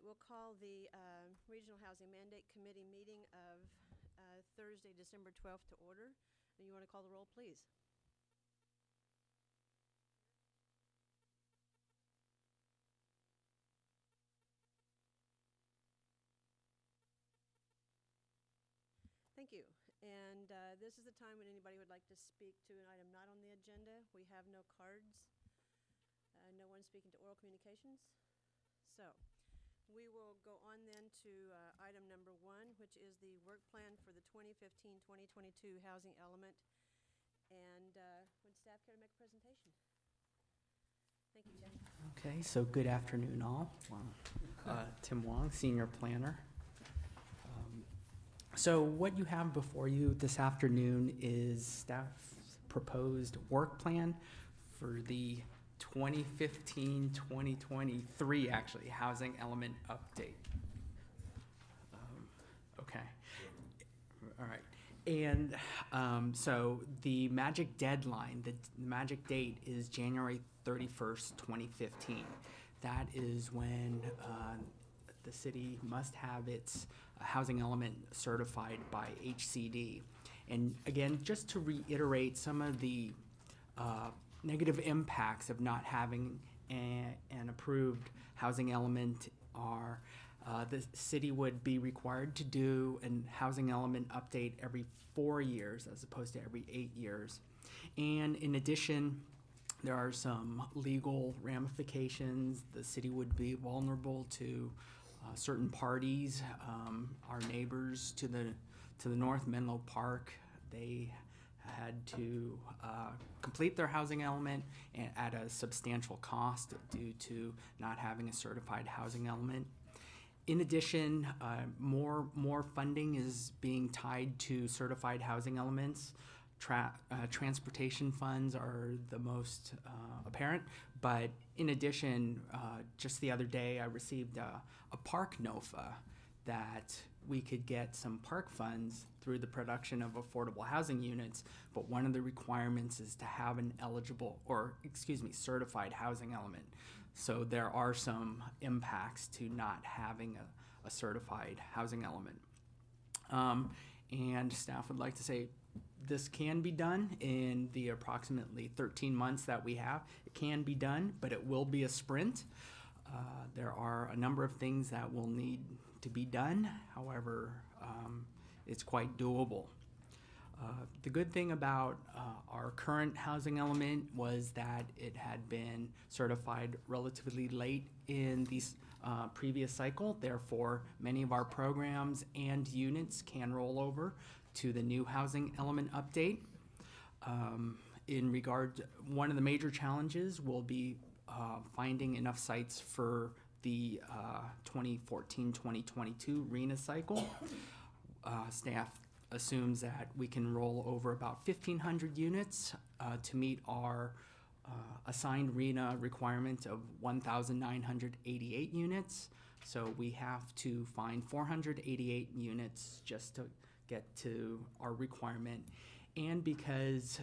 we'll call the Regional Housing Mandate Committee meeting of Thursday, December 12th to order. And you want to call the roll, please? Thank you. And this is the time when anybody would like to speak to an item not on the agenda. We have no cards. No one speaking to oral communications. So we will go on then to item number 1, which is the work plan for the 2015-2022 housing element. And would staff care to make a presentation? Thank you, Tim. Okay, so good afternoon all. Tim Wong, Senior Planner. So what you have before you this afternoon is staff's proposed work plan for the 2015-2023 actually housing element update. Okay, all right. And so the magic deadline, the magic date is January 31st, 2015. That is when the city must have its housing element certified by HCD. And again, just to reiterate some of the negative impacts of not having an approved housing element are the city would be required to do a housing element update every 4 years as opposed to every 8 years. And in addition, there are some legal ramifications. The city would be vulnerable to certain parties. Our neighbors to the north, Menlo Park, they had to complete their housing element at a substantial cost due to not having a certified housing element. In addition, more funding is being tied to certified housing elements. Transportation funds are the most apparent, but in addition, just the other day I received a park NOFA that we could get some park funds through the production of affordable housing units, but one of the requirements is to have an certified housing element. So there are some impacts to not having a certified housing element. And staff would like to say this can be done in the approximately 13 months that we have. It can be done, but it will be a sprint. There are a number of things that will need to be done. However, it's quite doable. The good thing about our current housing element was that it had been certified relatively late in the previous cycle. Therefore, many of our programs and units can roll over to the new housing element update. In regard, one of the major challenges will be finding enough sites for the 2014-2022 RENA cycle. Staff assumes that we can roll over about 1,500 units to meet our assigned RENA requirement of 1,988 units. So we have to find 488 units just to get to our requirement. And because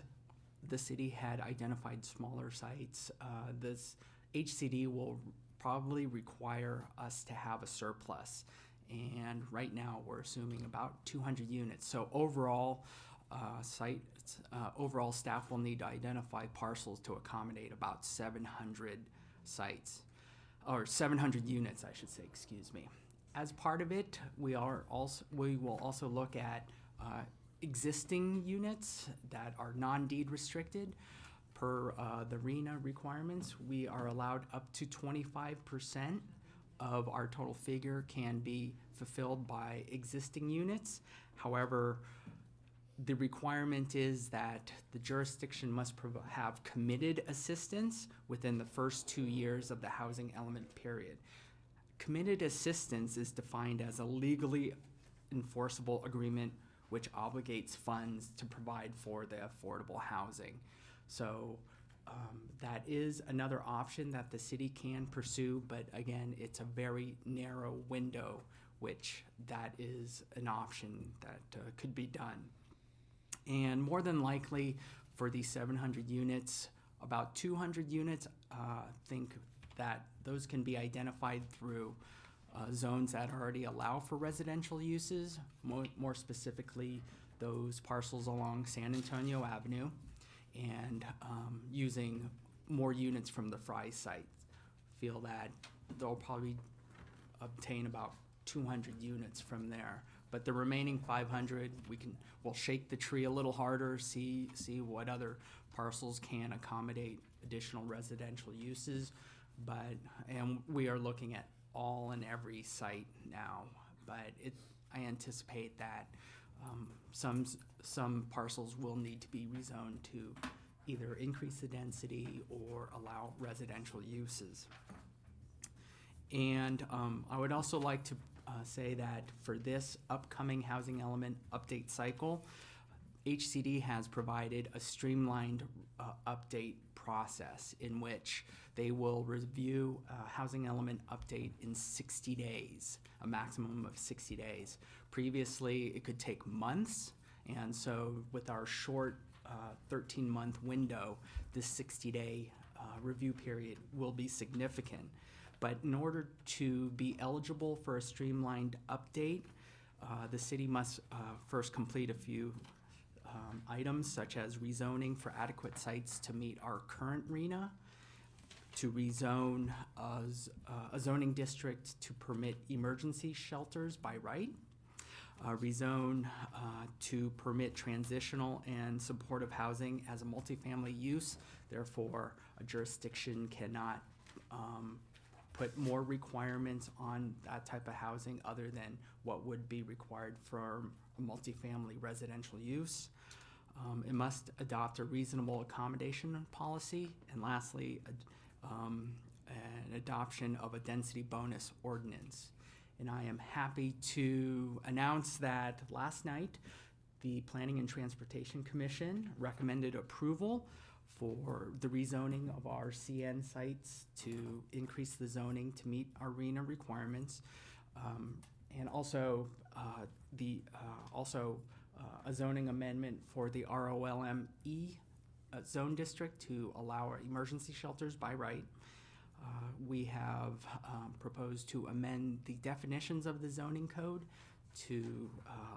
the city had identified smaller sites, this HCD will probably require us to have a surplus. And right now we're assuming about 200 units. So overall, overall staff will need to identify parcels to accommodate about 700 sites, or 700 units, I should say, excuse me. As part of it, we will also look at existing units that are non-deed restricted. Per the RENA requirements, we are allowed up to 25% of our total figure can be fulfilled by existing units. However, the requirement is that the jurisdiction must have committed assistance within the first 2 years of the housing element period. Committed assistance is defined as a legally enforceable agreement which obligates funds to provide for the affordable housing. So that is another option that the city can pursue, but again, it's a very narrow window, which that is an option that could be done. And more than likely, for these 700 units, about 200 units, think that those can be identified through zones that already allow for residential uses, more specifically those parcels along San Antonio Avenue, and using more units from the Fry site. Feel that they'll probably obtain about 200 units from there. But the remaining 500, we'll shake the tree a little harder, see what other parcels can accommodate additional residential uses. And we are looking at all and every site now. But I anticipate that some parcels will need to be rezoned to either increase the density or allow residential uses. And I would also like to say that for this upcoming housing element update cycle, HCD has provided a streamlined update process in which they will review a housing element update in 60 days, a maximum of 60 days. Previously, it could take months, and so with our short 13-month window, this 60-day review period will be significant. But in order to be eligible for a streamlined update, the city must first complete a few items, such as rezoning for adequate sites to meet our current RENA, to rezone a zoning district to permit emergency shelters by right, rezone to permit transitional and supportive housing as a multifamily use. Therefore, a jurisdiction cannot put more requirements on that type of housing other than what would be required for a multifamily residential use. It must adopt a reasonable accommodation policy. And lastly, an adoption of a density bonus ordinance. And I am happy to announce that last night, the Planning and Transportation Commission recommended approval for the rezoning of our CN sites to increase the zoning to meet our RENA requirements, and also a zoning amendment for the ROLME zone district to allow our emergency shelters by right. We have proposed to amend the definitions of the zoning code to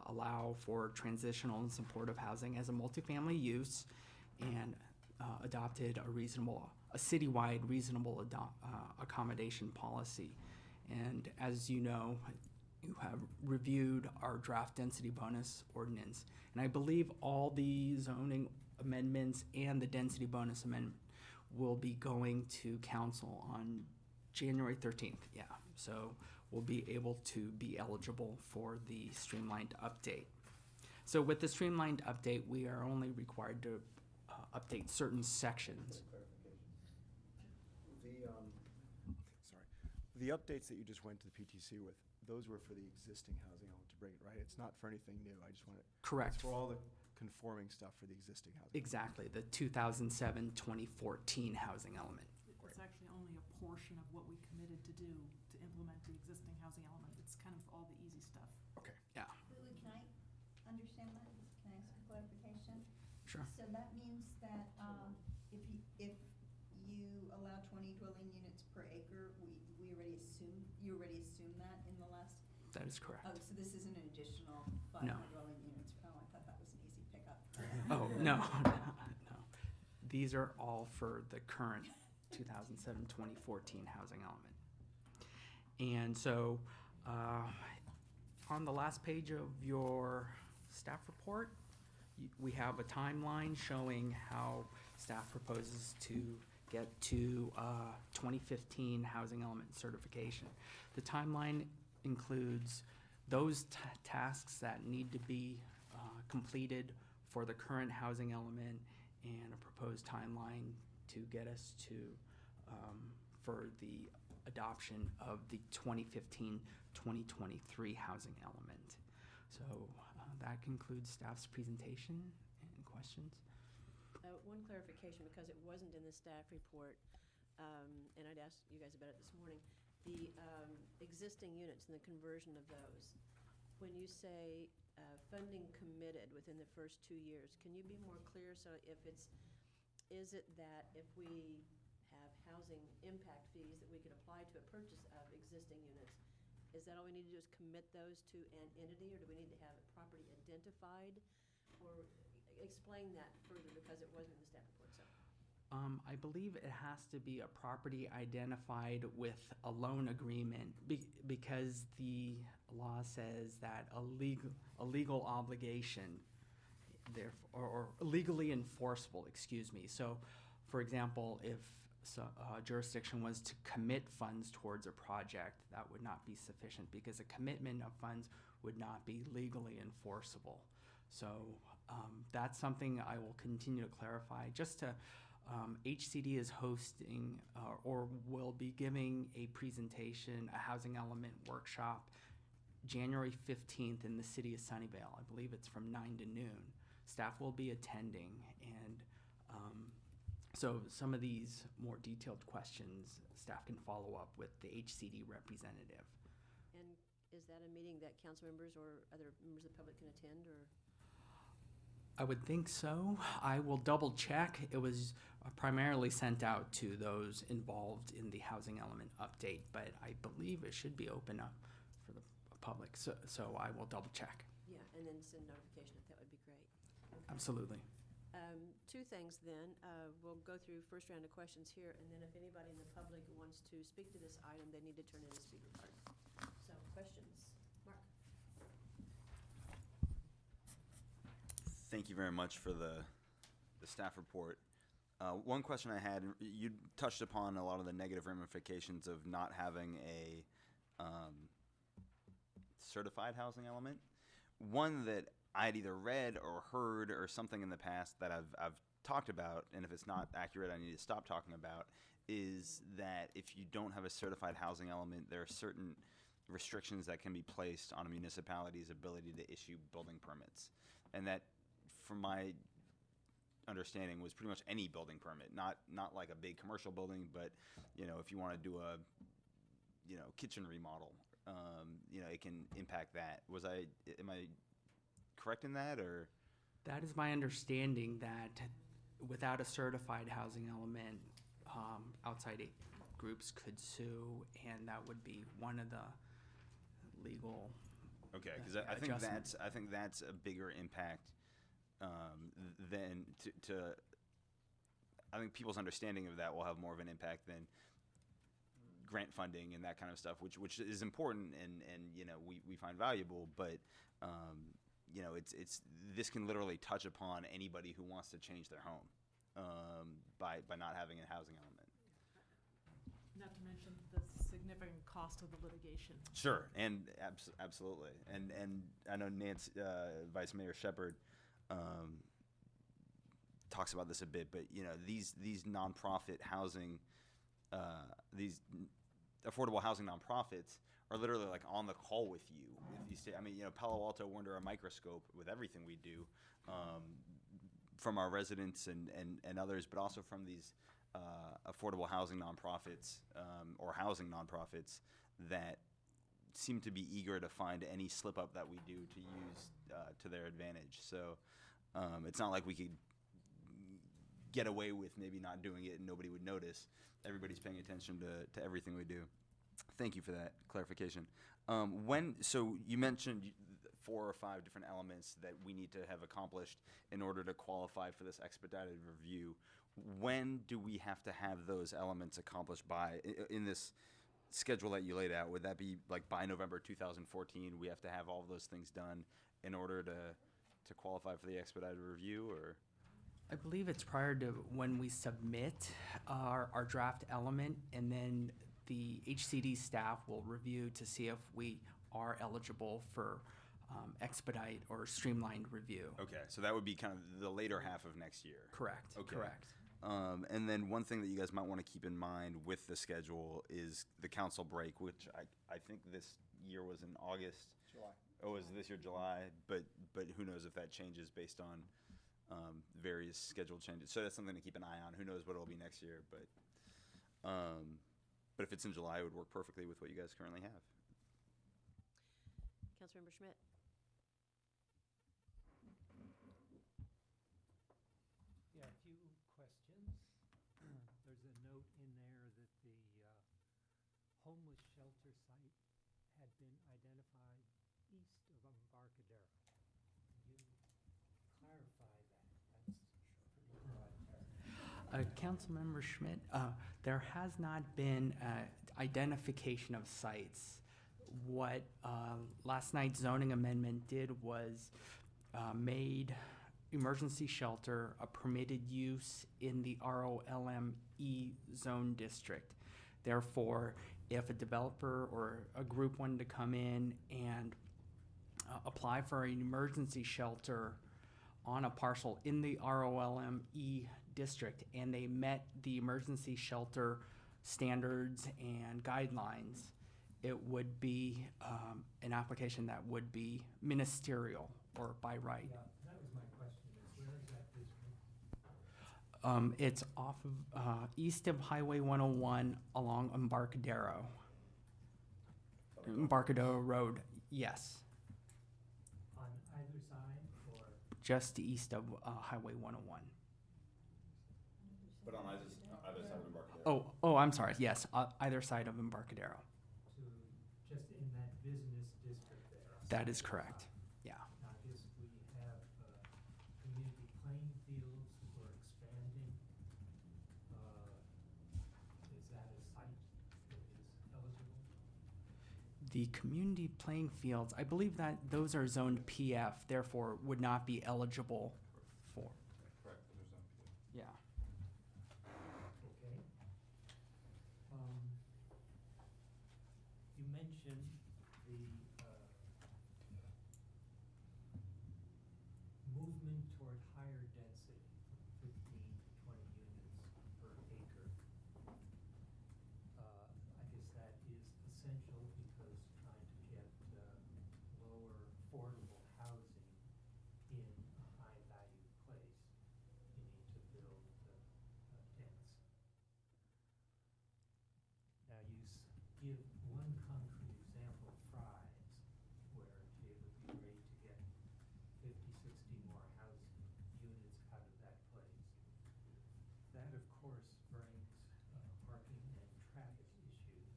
allow for transitional and supportive housing as a multifamily use, and adopted a citywide reasonable accommodation policy. And as you know, you have reviewed our draft density bonus ordinance. And I believe all the zoning amendments and the density bonus amendment will be going to council on January 13th. Yeah, so we'll be able to be eligible for the streamlined update. So with the streamlined update, we are only required to update certain sections. The updates that you just went to the PTC with, those were for the existing housing element to bring it, right? It's not for anything new. I just want to. Correct. It's for all the conforming stuff for the existing housing. Exactly, the 2007-2014 housing element. It's actually only a portion of what we committed to do to implement the existing housing element. It's kind of all the easy stuff. Okay. Yeah, Louis, can I understand that? Can I ask a clarification? sure. So that means that if you allow 20 dwelling units per acre, you already assumed that in the last? That is correct. Oh, so this isn't an additional 5 No. dwelling units? Oh, I thought that was an easy pickup. Oh, no, no. These are all for the current 2007-2014 housing element. And so, on the last page of your staff report, we have a timeline showing how staff proposes to get to 2015 housing element certification. The timeline includes those tasks that need to be completed for the current housing element, and a proposed timeline to get us to for the adoption of the 2015-2023 housing element. So that concludes staff's presentation. Any questions? One clarification, because it wasn't in the staff report, and I'd asked you guys about it this morning. The existing units and the conversion of those, when you say funding committed within the first 2 years, can you be more clear? So is it that if we have housing impact fees that we could apply to a purchase of existing units, Is that all we need to do is commit those to an entity, or do we need to have a property identified? Or explain that further, because it wasn't in the staff report, so. I believe it has to be a property identified with a loan agreement because the law says that a legal obligation, or legally enforceable, excuse me. So, for example, if a jurisdiction was to commit funds towards a project, that would not be sufficient because a commitment of funds would not be legally enforceable. So that's something I will continue to clarify. Just to, HCD is hosting or will be giving a presentation, a housing element workshop, January 15th in the city of Sunnyvale. I believe it's from 9 to noon. Staff will be attending, and so some of these more detailed questions, staff can follow up with the HCD representative. And is that a meeting that council members or other members of the public can attend, or? I would think so. I will double check. It was primarily sent out to those involved in the housing element update, but I believe it should be open up for the public. So I will double check. Yeah, and then send notification if that would be great. Okay. Absolutely. Two things then. We'll go through first round of questions here, and then if anybody in the public wants to speak to this item, they need to turn in a speaker card. So, questions? Mark? Thank you very much for the staff report. One question I had, you touched upon a lot of the negative ramifications of not having a certified housing element. One that I'd either read or heard or something in the past that I've talked about, and if it's not accurate, I need to stop talking about, is that if you don't have a certified housing element, there are certain restrictions that can be placed on a municipality's ability to issue building permits. And that, from my understanding, was pretty much any building permit, not like a big commercial building, but, you know, if you want to do a, you know, kitchen remodel, you know, it can impact that. Am I correct in that, or? That is my understanding, that without a certified housing element, outside groups could sue, and that would be one of the legal. Okay, because I think that's a bigger impact than to. I think people's understanding of that will have more of an impact than grant funding and that kind of stuff, which is important and you know we find valuable, but you know this can literally touch upon anybody who wants to change their home by not having a housing element. Not to mention the significant cost of the litigation. Sure, and absolutely, and I know Nancy, Vice Mayor Shepherd, talks about this a bit, but you know these nonprofit housing, these affordable housing nonprofits are literally like on the call with you. If you stay, I mean, you know, Palo Alto, we're under a microscope with everything we do, from our residents and others, but also from these affordable housing nonprofits or housing nonprofits that seem to be eager to find any slip up that we do to use to their advantage. So it's not like we could get away with maybe not doing it and nobody would notice. Everybody's paying attention to everything we do. Thank you for that clarification. So you mentioned 4 or 5 different elements that we need to have accomplished in order to qualify for this expedited review. When do we have to have those elements accomplished by in this schedule that you laid out? Would that be like by November 2014? We have to have all of those things done in order to qualify for the expedited review, or? I believe it's prior to when we submit our draft element, and then the HCD staff will review to see if we are eligible for expedite or streamlined review. Okay, so that would be kind of the later half of next year. Correct. Okay. Correct. And then one thing that you guys might want to keep in mind with the schedule is the council break, which I think this year was in August. July. Oh, is this year July? But who knows if that changes based on various schedule changes. So that's something to keep an eye on. Who knows what it'll be next year, but if it's in July, it would work perfectly with what you guys currently have. Councilmember Schmidt. Yeah, a few questions. There's a note in there that the homeless shelter site had been identified east of Embarcadero. Could you clarify that? That's pretty broad territory. Councilmember Schmidt, there has not been identification of sites. What last night's zoning amendment did was made emergency shelter a permitted use in the ROLME zone district. Therefore, if a developer or a group wanted to come in and apply for an emergency shelter on a parcel in the ROLME district and they met the emergency shelter standards and guidelines, it would be an application that would be ministerial or by right. Yeah, that was my question, is where is that district? It's off of east of Highway 101 along Embarcadero. Embarcadero Road, yes. On either side or? Just east of Highway 101. But on either side of Embarcadero. Oh, I'm sorry. Yes, either side of Embarcadero. To, just in that business district there? That is correct. Yeah. Now, I guess we have community playing fields that we're expanding. Is that a site that is eligible? The community playing fields, I believe that those are zoned PF, therefore would not be eligible for. Correct, there's no. Yeah. Okay. You mentioned the movement toward higher density, from 15 to 20 units per acre. I guess that is essential because trying to get lower affordable housing in a high-value place, you need to build dense. Now, give one concrete example, Fry's, where gee, it would be great to get 50, 60 more housing units out of that place. That, of course, brings parking and traffic issues.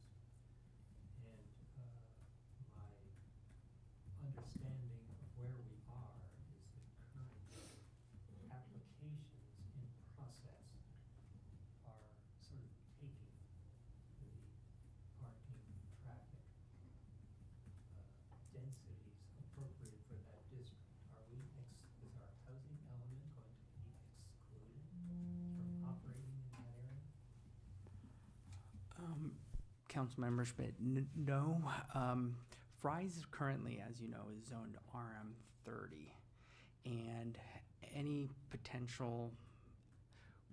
And my understanding of where we are is that current applications in process are sort of taking the parking, traffic densities appropriate for that district. Is our housing element going to be excluded from operating in that area? Councilmember Schmidt, no. Fry's currently, as you know, is zoned RM30. And any potential,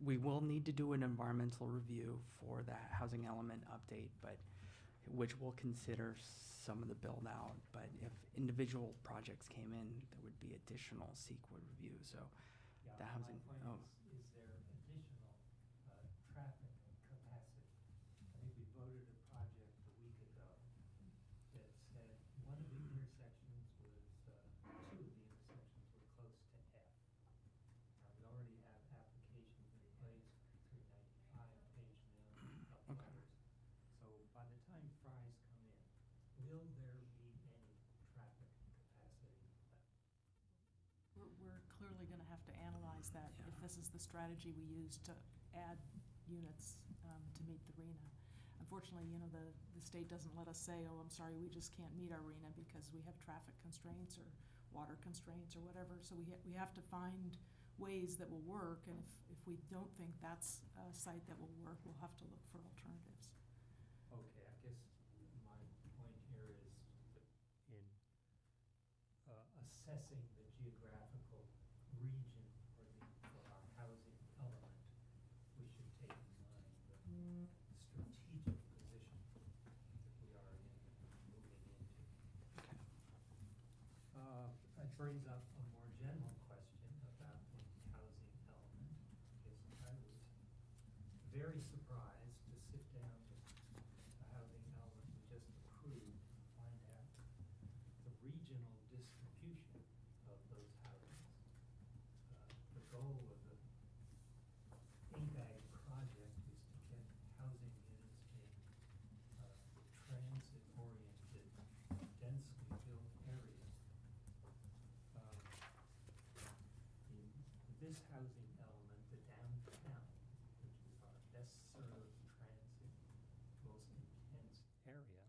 we will need to do an environmental review for that housing element update, but which will consider some of the build out. But if individual projects came in, there would be additional CEQA review. So Yeah, the housing, my point is there additional traffic capacity? I think we voted a project a week ago that said one of the intersections was, two of the intersections were close to F. Now, we already have applications in place for 395, Page Mill, a couple Okay. others. So by the time Fry's come in, will there be any traffic capacity left? We're clearly gonna have to analyze that, if this is the strategy we use to add units to meet the RENA. Unfortunately, the state doesn't let us say, oh, I'm sorry, we just can't meet our RENA because we have traffic constraints or water constraints or whatever. So we have to find ways that will work, and if we don't think that's a site that will work, we'll have to look for alternatives. Okay, I guess my point here is that in assessing the geographical region for our housing element, we should take in mind the strategic position that we are moving into. It brings up a more general question about the housing element. I guess I was very surprised to sit down with the housing element we just approved and find out the regional distribution of those housings. The goal of the ABAG project is to get housing units in transit-oriented this housing element, the downtown, which is our best served transit, most intense area,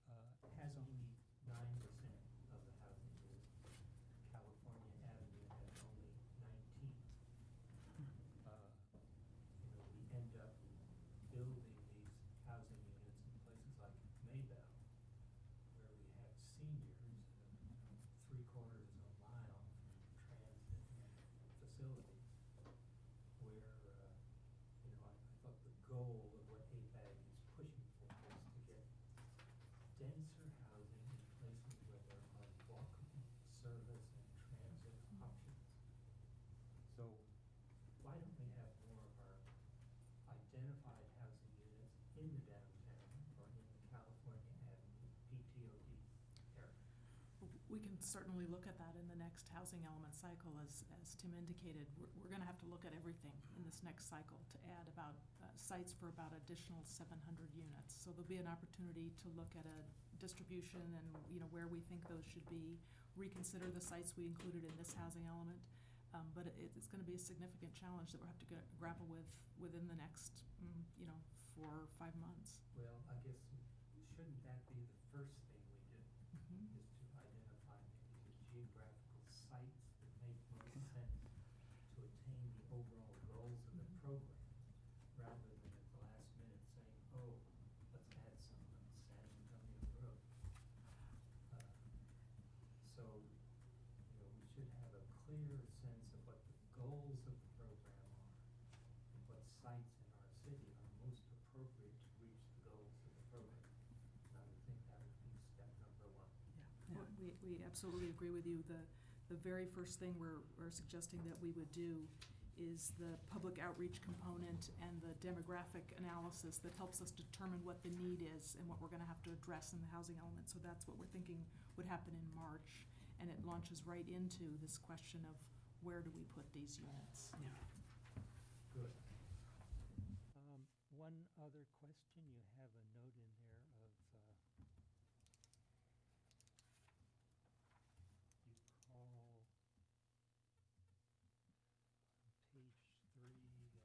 has only 9% of the housing units. California Avenue has only 19. We end up building these housing units in places like Maybell, where we have seniors, 3/4 of a mile from transit facilities, where, I thought the goal of what APAG is pushing for is to get denser housing in places where there are walkable service and transit options. So why don't we have more of our identified housing units in the downtown or in the California Avenue PTOD area? We can certainly look at that in the next housing element cycle, as Tim indicated. We're gonna have to look at everything in this next cycle to add about, sites for about additional 700 units. So there'll be an opportunity to look at a distribution and, where we think those should be, reconsider the sites we included in this housing element. But it's gonna be a significant challenge that we'll have to grapple with within the next, 4 or 5 months. Well, I guess, shouldn't that be the first thing we do, Mhm. is to identify maybe the geographical sites that make most sense to attain the overall goals of the program, rather than at the last minute saying, oh, let's add some on San Antonio Road. So, we should have a clear sense of what the goals of the program are, and what sites in our city are most appropriate to reach the goals of the program. And I would think that would be step number 1. Yeah, we absolutely agree with you. The very first thing we're suggesting that we would do is the public outreach component and the demographic analysis that helps us determine what the need is and what we're gonna have to address in the housing element. So that's what we're thinking would happen in March, and it launches right into this question of where do we put these units? Yeah. Good. One other question, you have a note in there of, you call on page 3 of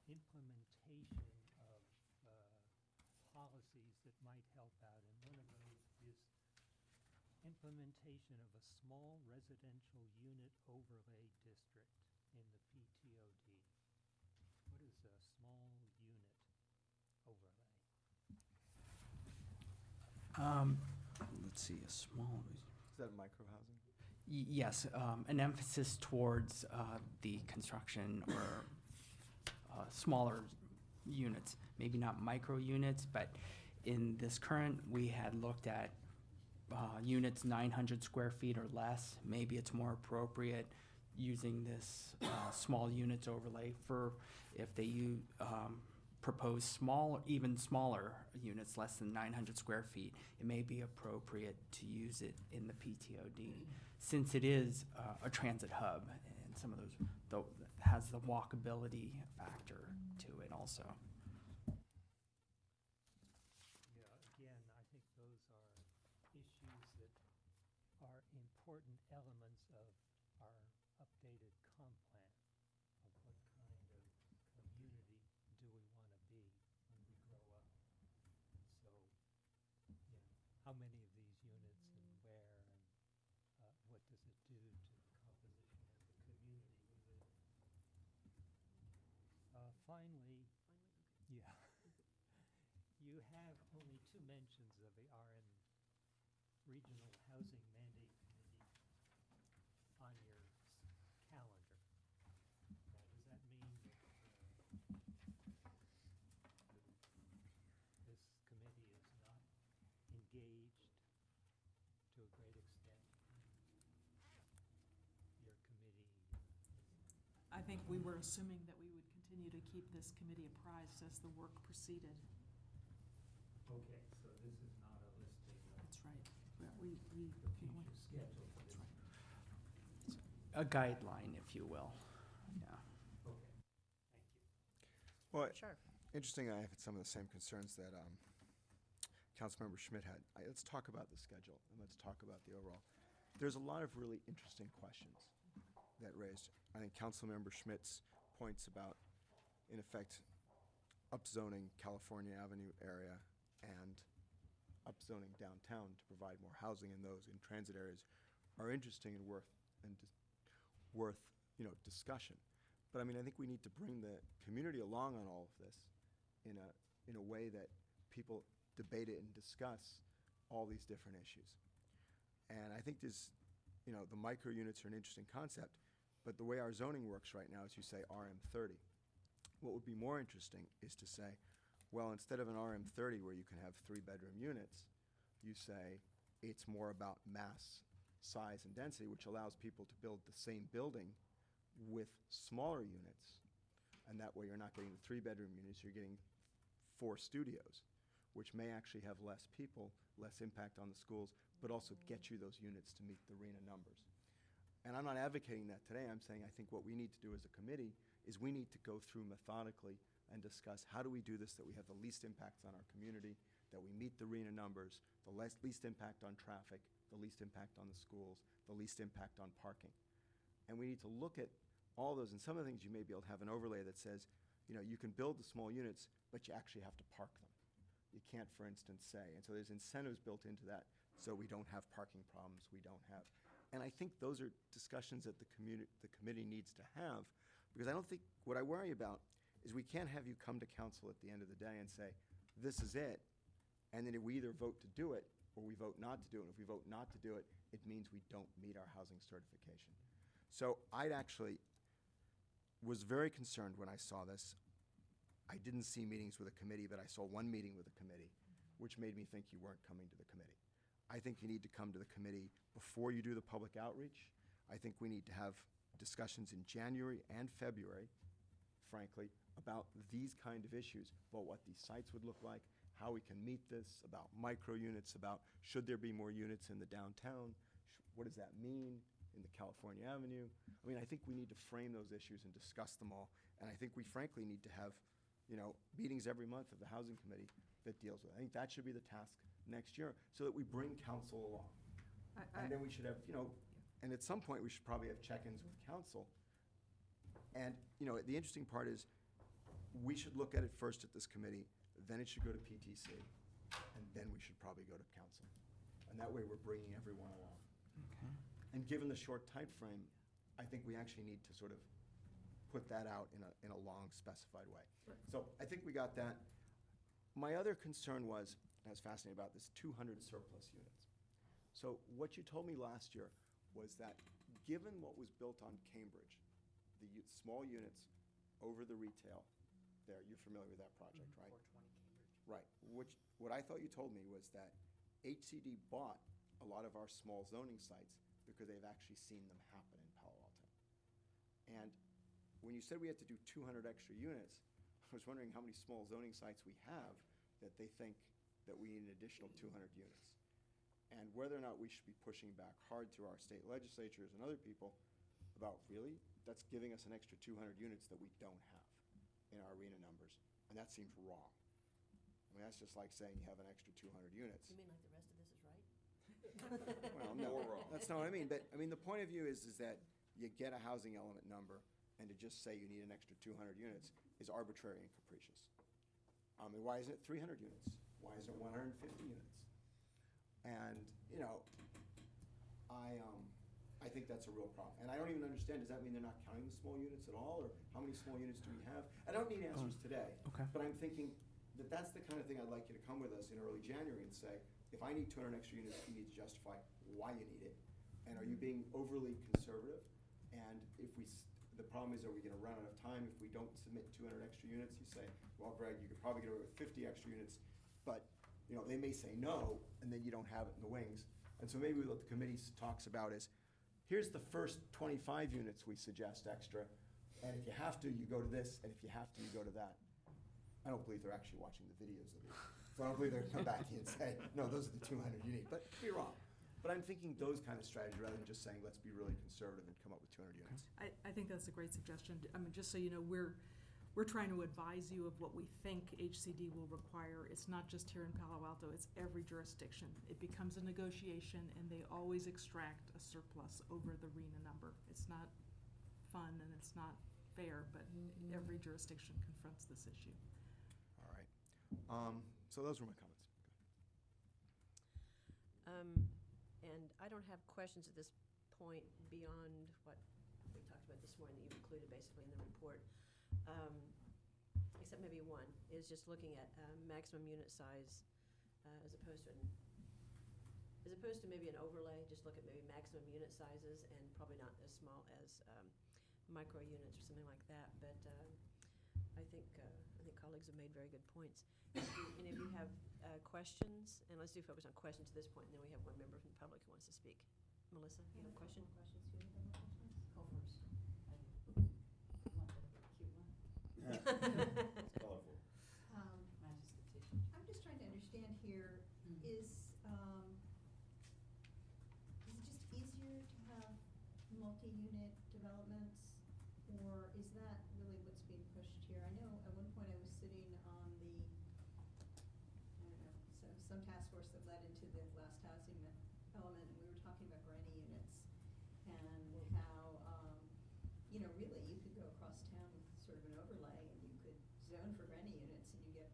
implementation of policies that might help out, and one of those is implementation of a small residential unit overlay district in the PTOD. What is a small unit overlay? Let's see, a small. Is that micro housing? Yes, an emphasis towards the construction or smaller units, maybe not micro units, but in this current, we had looked at units 900 square feet or less. Maybe it's more appropriate using this small units overlay for if they propose even smaller units, less than 900 square feet. It may be appropriate to use it in the PTOD, since it is a transit hub, and some of those has the walkability factor to it also. Yeah, again, I think those are issues that are important elements of our updated comp plan, of what kind of community do we want to be when we grow up. And so, how many of these units and where, and what does it do to the composition of the community we live in. Finally, yeah, you have only 2 mentions of the RN Regional Housing Mandate Committee on your calendar. Now, does that mean that this committee is not engaged to a great extent? Your committee is. I think we were assuming that we would continue to keep this committee apprised as the work proceeded. Okay, so this is not a listing of That's right. We, the future schedule for That's this. right. A guideline, if you will. Yeah. Okay, thank you. Well, Sure. interesting, I have some of the same concerns that Councilmember Schmidt had. Let's talk about the schedule, and let's talk about the overall. there's a lot of really interesting questions that raised. I think Councilmember Schmidt's points about, in effect, upzoning California Avenue area and upzoning downtown to provide more housing in those in transit areas are interesting and worth discussion. But I mean, I think we need to bring the community along on all of this in a way that people debate it and discuss all these different issues. And I think there's, the micro units are an interesting concept, but the way our zoning works right now is you say RM30. What would be more interesting is to say, well, instead of an RM30 where you can have 3-bedroom units, you say it's more about mass, size, and density, which allows people to build the same building with smaller units. And that way you're not getting the 3-bedroom units, you're getting 4 studios, which may actually have less people, less impact on the schools, but also get you those units to meet the RENA numbers. And I'm not advocating that today. I'm saying I think what we need to do as a committee is we need to go through methodically and discuss how do we do this that we have the least impact on our community, that we meet the RENA numbers, the least impact on traffic, the least impact on the schools, the least impact on parking. And we need to look at all those, and some of the things you may be able to have an overlay that says, you can build the small units, but you actually have to park them. You can't, for instance, say, and so there's incentives built into that so we don't have parking problems, we don't have. And I think those are discussions that the committee needs to have, because I don't think, what I worry about is we can't have you come to council at the end of the day and say, this is it, and then we either vote to do it or we vote not to do it. And if we vote not to do it, it means we don't meet our housing certification. So I actually was very concerned when I saw this. I didn't see meetings with a committee, but I saw one meeting with a committee, which made me think you weren't coming to the committee. I think you need to come to the committee before you do the public outreach. I think we need to have discussions in January and February, frankly, about these kind of issues, about what these sites would look like, how we can meet this, about micro units, about should there be more units in the downtown, what does that mean in the California Avenue. I mean, I think we need to frame those issues and discuss them all, and I think we frankly need to have meetings every month of the Housing Committee that deals with it. I think that should be the task next year, so that we bring council along. And then we should have, and at some point we should probably have check-ins with council. And, the interesting part is we should look at it first at this committee, then it should go to PTC, and then we should probably go to council. And that way we're bringing everyone along. Okay. And given the short time frame, I think we actually need to sort of put that out in a long specified way. Right. So I think we got that. My other concern was, and I was fascinated about this, 200 surplus units. So what you told me last year was that given what was built on Cambridge, the small units over the retail there, you're familiar with that project, right? 420 Cambridge. Right. What I thought you told me was that HCD bought a lot of our small zoning sites because they've actually seen them happen in Palo Alto. And when you said we had to do 200 extra units, I was wondering how many small zoning sites we have that they think that we need an additional 200 units. And whether or not we should be pushing back hard to our state legislatures and other people about, really, that's giving us an extra 200 units that we don't have in our RENA numbers. And that seems wrong. I mean, that's just like saying you have an extra 200 units. You mean like the rest of this is right? Well, no, that's not what I mean. But, I mean, the point of view is that you get a housing element number, and to just say you need an extra 200 units is arbitrary and capricious. I mean, why isn't it 300 units? Why isn't it 150 units? And, I think that's a real problem. And I don't even understand, does that mean they're not counting the small units at all? Or how many small units do we have? I don't need answers today. Okay. But I'm thinking that that's the kind of thing I'd like you to come with us in early January and say, if I need 200 extra units, you need to justify why you need it. And are you being overly conservative? And if the problem is, are we gonna run out of time if we don't submit 200 extra units? You say, well, Greg, you could probably get away with 50 extra units, but they may say no, and then you don't have it in the wings. And so maybe what the committee talks about is, here's the first 25 units we suggest extra, and if you have to, you go to this, and if you have to, you go to that. I don't believe they're actually watching the videos of it. So I don't believe they're gonna come back to you and say, no, those are the 200 you need, but be wrong. But I'm thinking those kind of strategies rather than just saying, let's be really conservative and come up with 200 units. I think that's a great suggestion. I mean, just so you know, we're we're trying to advise you of what we think HCD will require. It's not just here in Palo Alto, it's every jurisdiction. It becomes a negotiation, and they always extract a surplus over the RENA number. It's not fun and it's not fair, but every jurisdiction confronts this issue. All right. So those were my comments. And I don't have questions at this point beyond what we talked about this morning that you've included basically in the report. Except maybe one, is just looking at maximum unit size as opposed to maybe an overlay, just look at maybe maximum unit sizes and probably not as small as micro units or something like that. But I think colleagues have made very good points. If any of you have questions, and let's do focus on questions at this point, and then we have one member from the public who wants to speak. Melissa, you have a question? Go first. It's colorful. I'm just trying to understand here, is it just easier to have multi-unit developments, or is that really what's being pushed here? I know at one point I was sitting on the, I don't know, some task force that led into the last housing element, and we were talking about granny units and how, really you could go across town with sort of an overlay and you could zone for granny units and you get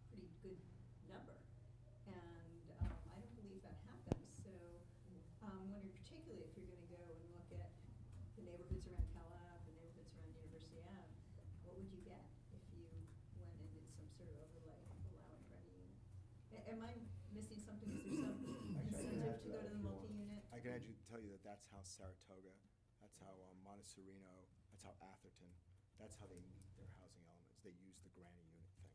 pretty good number. And I don't believe that happens. So wondering particularly if you're going to go and look at the neighborhoods around Palo Ave, the neighborhoods around University Ave, what would you get if you went and did some sort of overlay allowing granny unit? Am I missing something? Is there some incentive to go to the multi-unit? I can actually tell you that that's how Saratoga, that's how Montecito, that's how Atherton, that's how they meet their housing elements. They use the granny unit thing.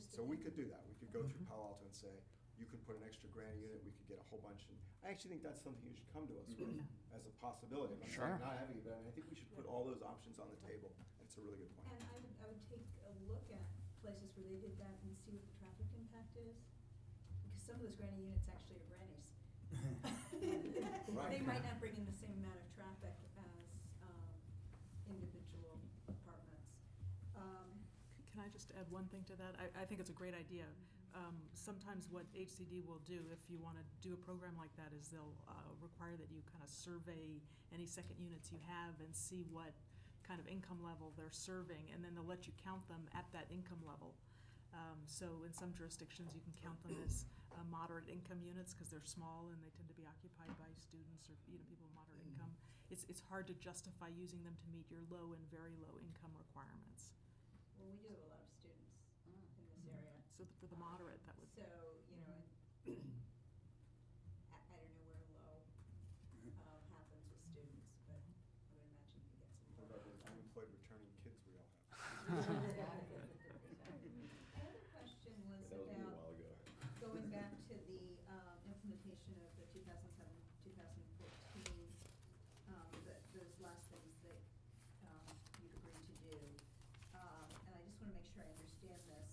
So We could do that. We could go through Palo Alto and say, you could put an extra granny unit, we could get a whole bunch. And I actually think that's something you should come to us with as a possibility. I'm Sure. not having it, but I think we should put all those options on the table. And it's a really good point. And I would take a look at places where they did that and see what the traffic impact is. Because some of those granny units actually are grannies. Right. They might not bring in the same amount of traffic as individual apartments. Can I just add one thing to that? I think it's a great idea. Sometimes what HCD will do, if you want to do a program like that, is they'll require that you kind of survey any second units you have and see what kind of income level they're serving, and then they'll let you count them at that income level. So in some jurisdictions, you can count them as moderate income units because they're small and they tend to be occupied by students or people with moderate income. It's hard to justify using them to meet your low and very low income requirements. Well, we do have a lot of students in this area. So for the moderate, that would. So, I don't know where low happens with students, but I would imagine you get some. What about those unemployed returning kids we all have? My other question was That was me a about while ago. going back to the implementation of the 2007-2014, those last things that you've agreed to do. And I just want to make sure I understand this.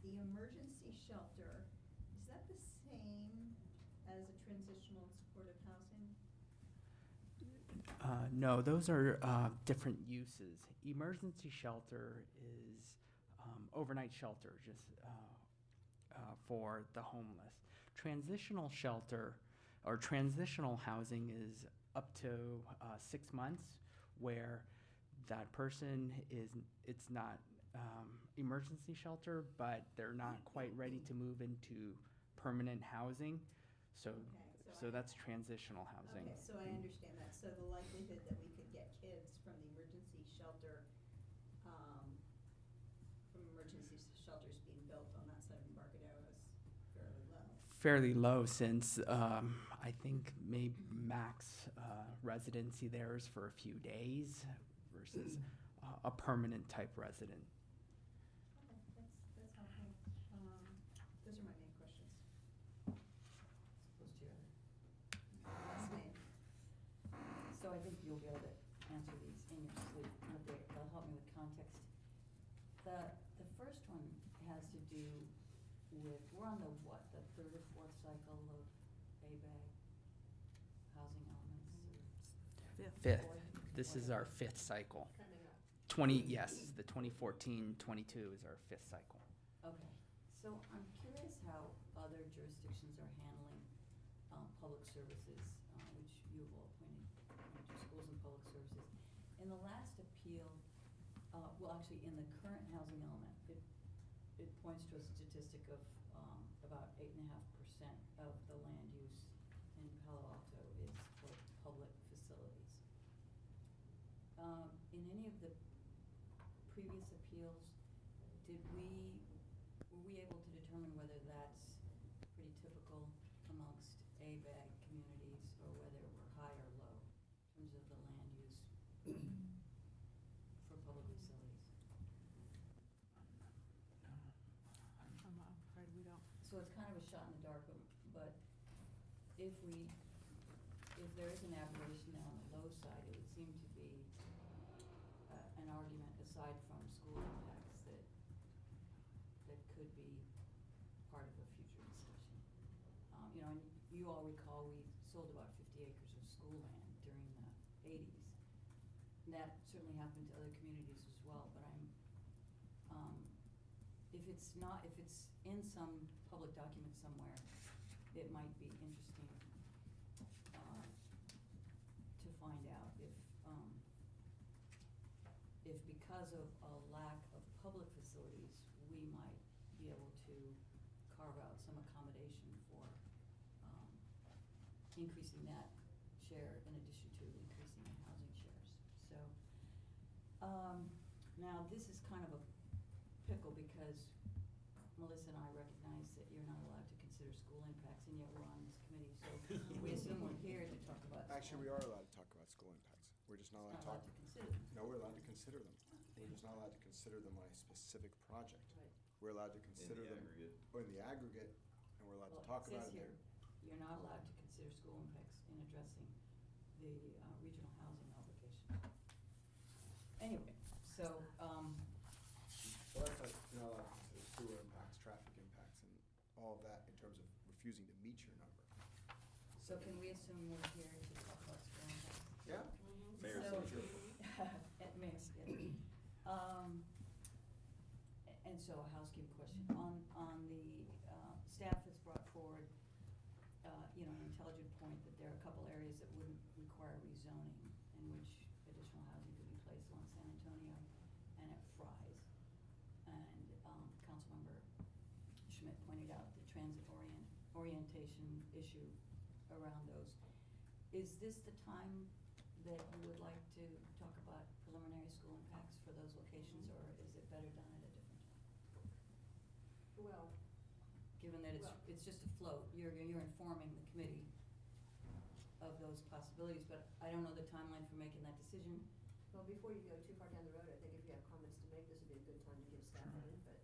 The emergency shelter, is that the same as a transitional and supportive housing? No, those are different uses. Emergency shelter is overnight shelter, just for the homeless. Transitional shelter or transitional housing is up to 6 months, where that person it's not emergency shelter, but they're not quite ready to move into permanent housing. So, Okay, so that's transitional housing. Okay, so I understand that. So the likelihood that we could get kids from the emergency shelter, from emergency shelters being built on that side of Embarcadero is fairly low. Fairly low, since I think maybe max residency there is for a few days versus a permanent type resident. Okay, that's helpful. Those are my main questions. Those two other. Last name. So I think you'll be able to answer these in your sleep, but they'll help me with context. The first one has to do with, we're on the third or fourth cycle of ABAG housing elements? Fifth. Fifth. Fourth? This is our fifth cycle. Coming up. Yes, the 2014-22 is our 5th cycle. Okay, so I'm curious how other jurisdictions are handling public services, which you have all pointed to schools and public services. In the last appeal, well, actually, in the current housing element, it points to a statistic of about 8.5% of the land use in Palo Alto is for public facilities. In any of the previous appeals, were we able to determine whether that's pretty typical amongst ABAG communities, or whether we're high or low in terms of the land use for public facilities? I'm afraid we don't. So it's kind of a shot in the dark, but if there is an aberration there on the low side, it would seem to be an argument, aside from school impacts, that could be part of a future discussion. And you all recall we sold about 50 acres of school land during the 80s. And that certainly happened to other communities as well, but if it's in some public document somewhere, it might be interesting to find out if because of a lack of public facilities, we might be able to carve out some accommodation for increasing that share in addition to increasing the housing shares. So now this is kind of a pickle, because Melissa and I recognize that you're not allowed to consider school impacts, and yet we're on this committee, so we assume we're here to talk about. Actually, we are allowed to talk about school impacts. We're just not allowed to talk. Consider them. No, we're allowed to consider them. We're just not allowed to consider them on a specific project. Right. We're allowed to consider them aggregate. or in the aggregate, and we're allowed to Well, talk it about says it here, there. you're not allowed to consider school impacts in addressing the regional housing obligation. Anyway, so, Well, that's like, you're not allowed to consider sewer impacts, traffic impacts, and all of that in terms of refusing to meet your number. so can we assume we're here to talk about school impacts? Yeah. Mayor's So- signature. At Mayor's, yeah. And so a housekeeping question, on the, staff has brought forward, an intelligent point that there are a couple areas that wouldn't require rezoning, in which additional housing could be placed along San Antonio and at Fry's. And, Councilmember Schmidt pointed out the transit orientation issue around those. Is this the time that you would like to talk about preliminary school impacts for those locations, or is it better done at a different time? Well, Given that it's just a float, you're informing the committee of those possibilities, but I don't know the timeline for making that decision. well, before you go too far down the road, I think if you have comments to make, this would be a good time to give staff an input.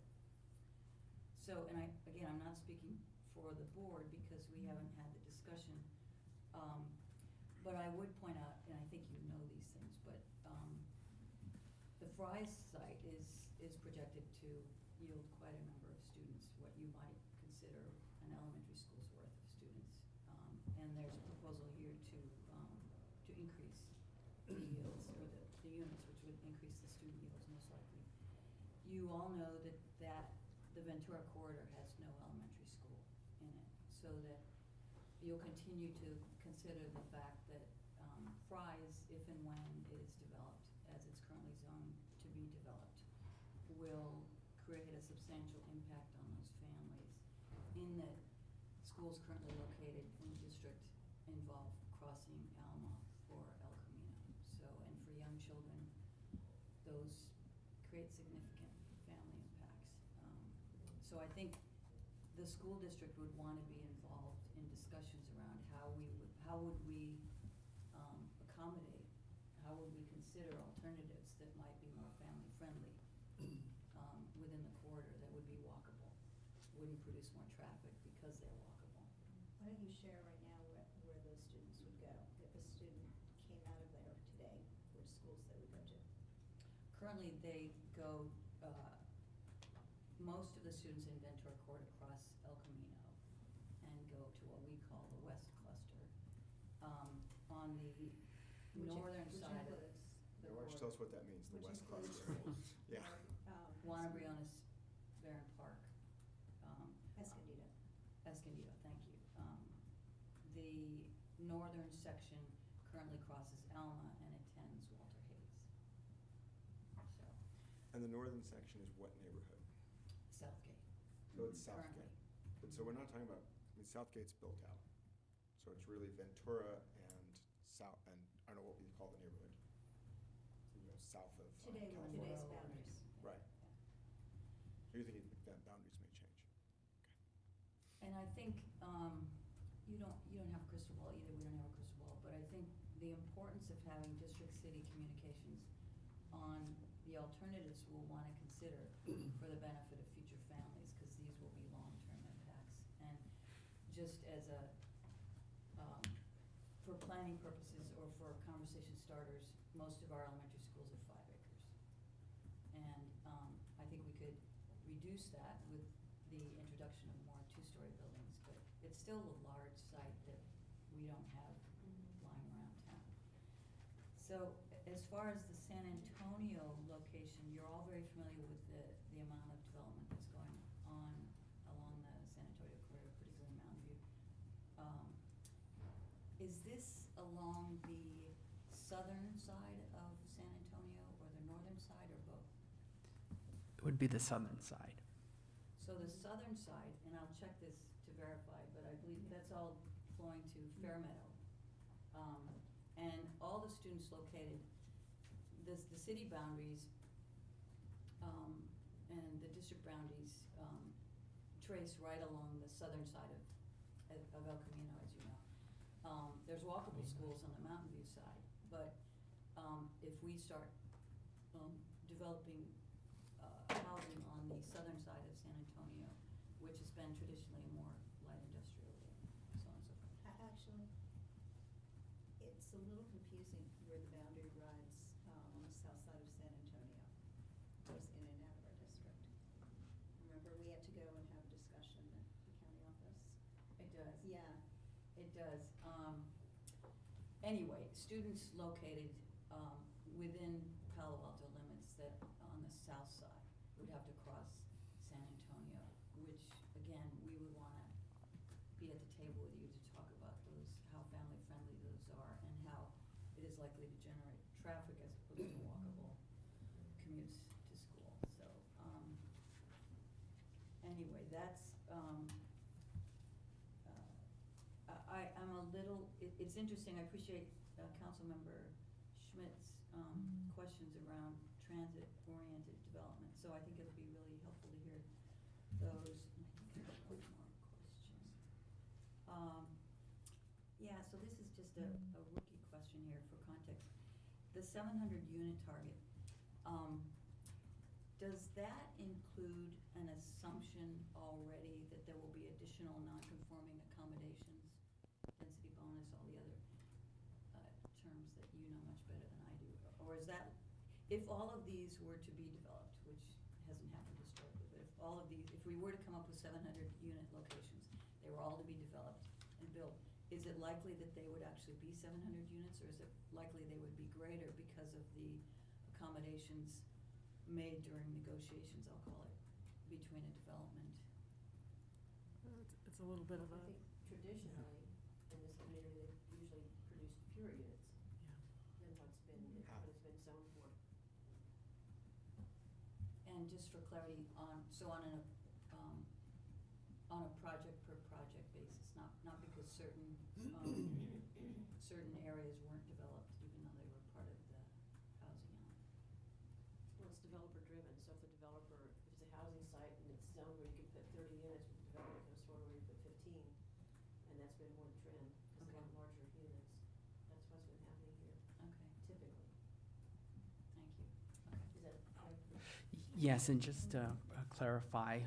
So, and I'm not speaking for the board because we haven't had the discussion. But I would point out, and I think you know these things, but the Fry's site is projected to yield quite a number of students, what you might consider an elementary school's worth of students. And there's a proposal here to increase the yields, or the units, which would increase the student yields most likely. You all know that the Ventura corridor has no elementary school in it, so that you'll continue to consider the fact that Fry's, if and when it is developed, as it's currently zoned to be developed, will create a substantial impact on those families, in that schools currently located in the district involve crossing Alma or El Camino. So, and for young children, those create significant family impacts. So I think the school district would want to be involved in discussions around how would we accommodate, how would we consider alternatives that might be more family friendly within the corridor, that would be walkable, wouldn't produce more traffic because they're walkable. Why don't you share right now where those students would go? If a student came out of there today, which schools they would go to? Currently, they go, most of the students in Ventura Court cross El Camino and go to what we call the West Cluster. On the northern side of. Which The Why don't you tell us what that means, the Which west includes cluster? schools. Yeah. Juana Briones, Barron Park, Escondido. Escondido, thank you. The northern section currently crosses Alma and attends Walter Hayes. So, And the northern section is what neighborhood? Southgate. So it's Currently. Southgate. But so we're not talking about, I mean, Southgate's built out. So it's really Ventura and South, and I don't know what we call the neighborhood. You know, south of Today, California. today's boundaries. Right. So you're thinking that boundaries may change. And I think, you don't have a crystal ball either, we don't have a crystal ball, but I think the importance of having district-city communications on the alternatives we'll wanna consider for the benefit of future families, cause these will be long-term impacts. And just as a, for planning purposes or for conversation starters, most of our elementary schools are 5 acres. And, I think we could reduce that with the introduction of more two-story buildings, but it's still a large site that we don't have lying around town. So as far as the San Antonio location, you're all very familiar with the amount of development that's going on along the San Antonio corridor, particularly Mountain View. Is this along the southern side of San Antonio or the northern side or both? It would be the southern side. So the southern side, and I'll check this to verify, but I believe that's all flowing to Fairmeadow. And all the students located, the city boundaries, and the district boundaries, trace right along the southern side of El Camino, as you know. There's walkable schools on the Mountain View side, but, if we start, developing housing on the southern side of San Antonio, which has been traditionally more light industrial, so on and so forth. Actually, it's a little confusing where the boundary rides on the south side of San Antonio, goes in and out of our district. Remember, we had to go and have a discussion at the county office? It does. Yeah. It does. Anyway, students located within Palo Alto limits that on the south side would have to cross San Antonio, which, again, we would want to be at the table with you to talk about those, how family-friendly those are, and how it is likely to generate traffic as opposed to walkable commutes to school. So, anyway, that's, I'm a little, it's interesting, I appreciate Councilmember Schmidt's questions around transit-oriented development, so I think it'll be really helpful to hear those. And I think I have one more question. Yeah, so this is just a rookie question here for context. The 700 unit target, does that include an assumption already that there will be additional non-conforming accommodations, density bonus, all the other terms that you know much better than I do? Or is that, if all of these were to be developed, which hasn't happened historically, but if all of these, if we were to come up with 700 unit locations, they were all to be developed and built, is it likely that they would actually be 700 units, or is it likely they would be greater because of the accommodations made during negotiations, I'll call it, between a development? It's a little bit of I a, think traditionally, in this community, they've usually produced fewer units than what's been zoned for. And just for clarity, on a project per project basis, not because certain areas weren't developed, even though they were part of the housing element. Well, it's developer driven, so if the developer, if it's a housing site and it's zoned where you could put 30 units, but the developer goes forward where you put 15, and that's been more the trend, because they Okay. want larger units. That's what's been happening here, Okay, typically. thank you. Okay. Is that correct? Yes, and just to clarify,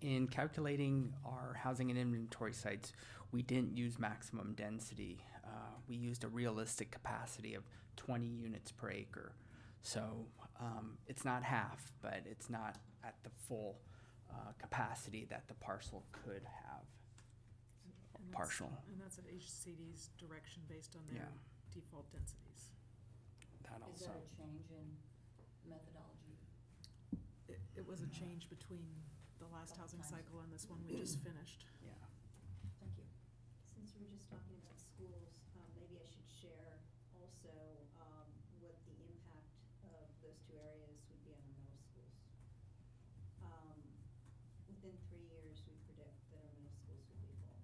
in calculating our housing and inventory sites, we didn't use maximum density. We used a realistic capacity of 20 units per acre. So it's not half, but it's not at the full capacity that the parcel could have. and that's- Partial. And that's at HCD's direction based on their Yeah. default densities. that Is also. that a change in methodology? It was a change between the last Couple housing times. cycle and this one we just finished. Yeah. Thank you. Since we're just talking about schools, maybe I should share also what the impact of those two areas would be on our middle schools. Within 3 years, we predict that our middle schools will be full.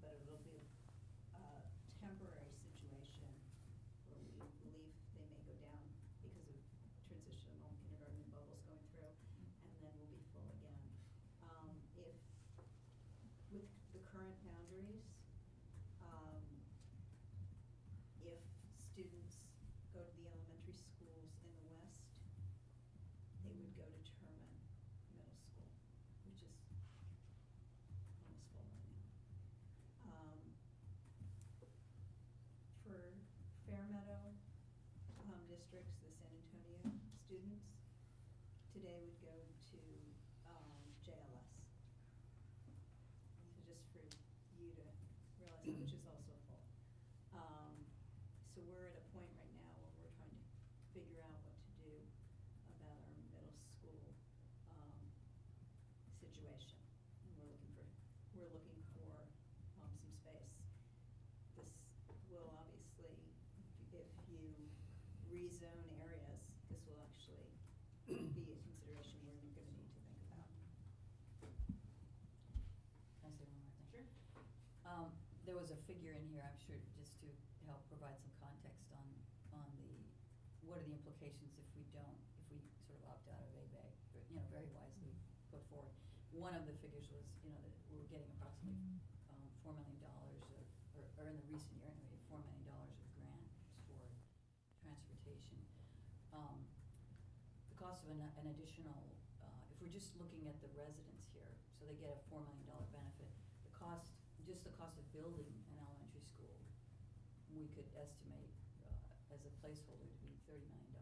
But it'll be a temporary situation where we believe they may go down because of transitional kindergarten and bubbles going through, and then we'll be full again. If, with the current boundaries, if students go to the elementary schools in the west, they would go to Terman Middle School, which is almost full right now. For Fairmeadow districts, the San Antonio students, today would go to JLS. So just for you to realize that, which is also full. So we're at a point right now where we're trying to figure out what to do about our middle school situation. And we're looking for some space. This will obviously, if you rezone areas, this will actually be a consideration we're gonna need to think about. Can I say one more thing? Sure. There was a figure in here, I'm sure, just to help provide some context on what are the implications if we sort of opt out of ABAG, very wisely put forward. One of the figures was, that we were getting approximately $4 million, or in the recent year anyway, $4 million of grants for transportation. The cost of an additional, if we're just looking at the residents here, so they get a $4 million benefit, just the cost of building an elementary school, we could estimate as a placeholder to be $30 million.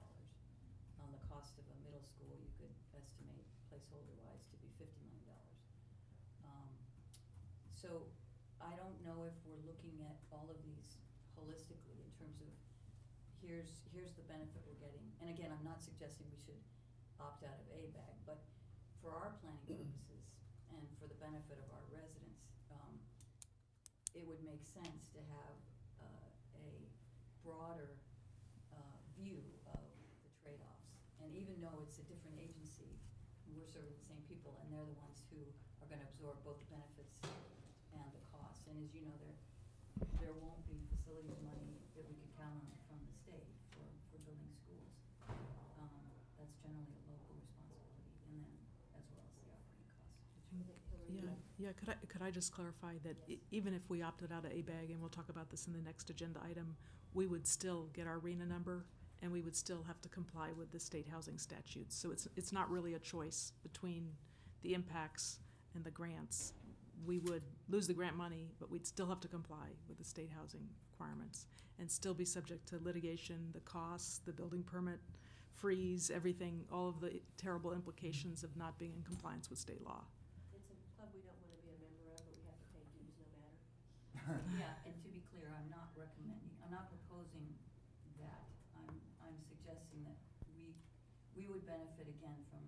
On the cost of a middle school, you could estimate placeholder-wise to be $50 million. So I don't know if we're looking at all of these holistically in terms of here's the benefit we're getting. And again, I'm not suggesting we should opt out of ABAG, but for our planning purposes and for the benefit of our residents, it would make sense to have a broader view of the trade-offs. And even though it's a different agency, we're serving the same people, and they're the ones who are going to absorb both the benefits and the costs. And as you know, there won't be facilities money that we could count on from the state for building schools. That's generally a local responsibility, and then as well as the operating costs. Yeah, could I just clarify that even if we opted out of ABAG, and we'll talk about this in the next agenda item, we would still get our RENA number, and we would still have to comply with the state housing statutes. So it's not really a choice between the impacts and the grants. We would lose the grant money, but we'd still have to comply with the state housing requirements and still be subject to litigation, the costs, the building permit freeze, everything, all of the terrible implications of not being in compliance with state law. It's a club we don't want to be a member of, but we have to pay dues no matter. Yeah, and to be clear, I'm not proposing that. I'm suggesting that we would benefit again from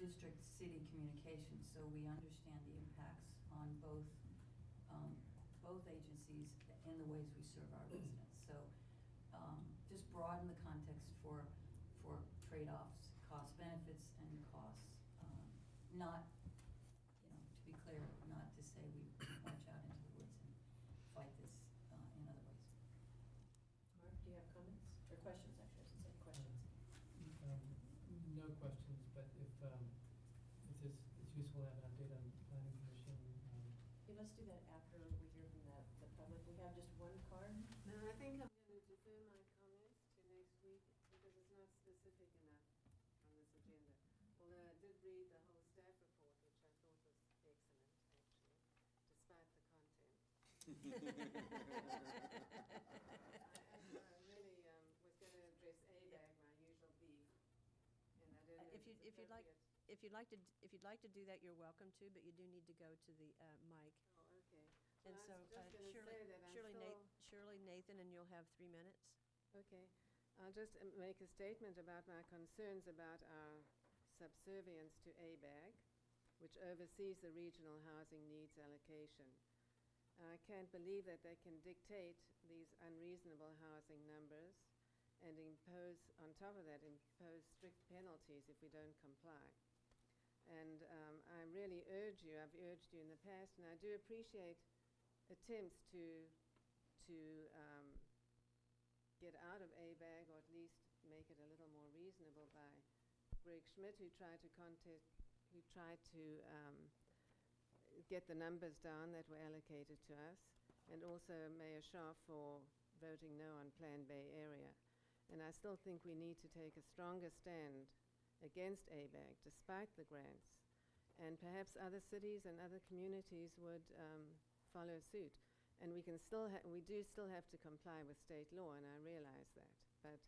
district-city communication, so we understand the impacts on both agencies and the ways we serve our residents. So just broaden the context for trade-offs, cost benefits and costs. Not, to be clear, not to say we march out into the woods and fight this in other ways. Mark, do you have comments? Or questions, actually, I should say, questions. No questions, but if it's useful to have an update on the planning commission. Okay, let's do that after we hear from the public. We have just one card. No, I think I'm going to defer my comments to next week because it's not specific enough on this agenda. Although I did read the whole staff report, which I thought was excellent, actually, despite the content. I really was going to address ABAG, my usual beef, and I don't know If you'd like, appropriate. if you'd like to do that, you're welcome to, but you do need to go to the mic. Oh, okay. And Well, so I was just going to say that I'm still Shirley, Nathan, and you'll have 3 minutes. Okay. I'll just make a statement about my concerns about our subservience to ABAG, which oversees the regional housing needs allocation. I can't believe that they can dictate these unreasonable housing numbers and impose, on top of that, impose strict penalties if we don't comply. And I really urge you, I've urged you in the past, and I do appreciate attempts to get out of ABAG, or at least make it a little more reasonable, by Greg Schmidt, who tried to get the numbers down that were allocated to us, and also Mayor Scharf for voting no on Plan Bay Area. And I still think we need to take a stronger stand against ABAG, despite the grants. And perhaps other cities and other communities would follow suit. And we do still have to comply with state law, and I realize that. But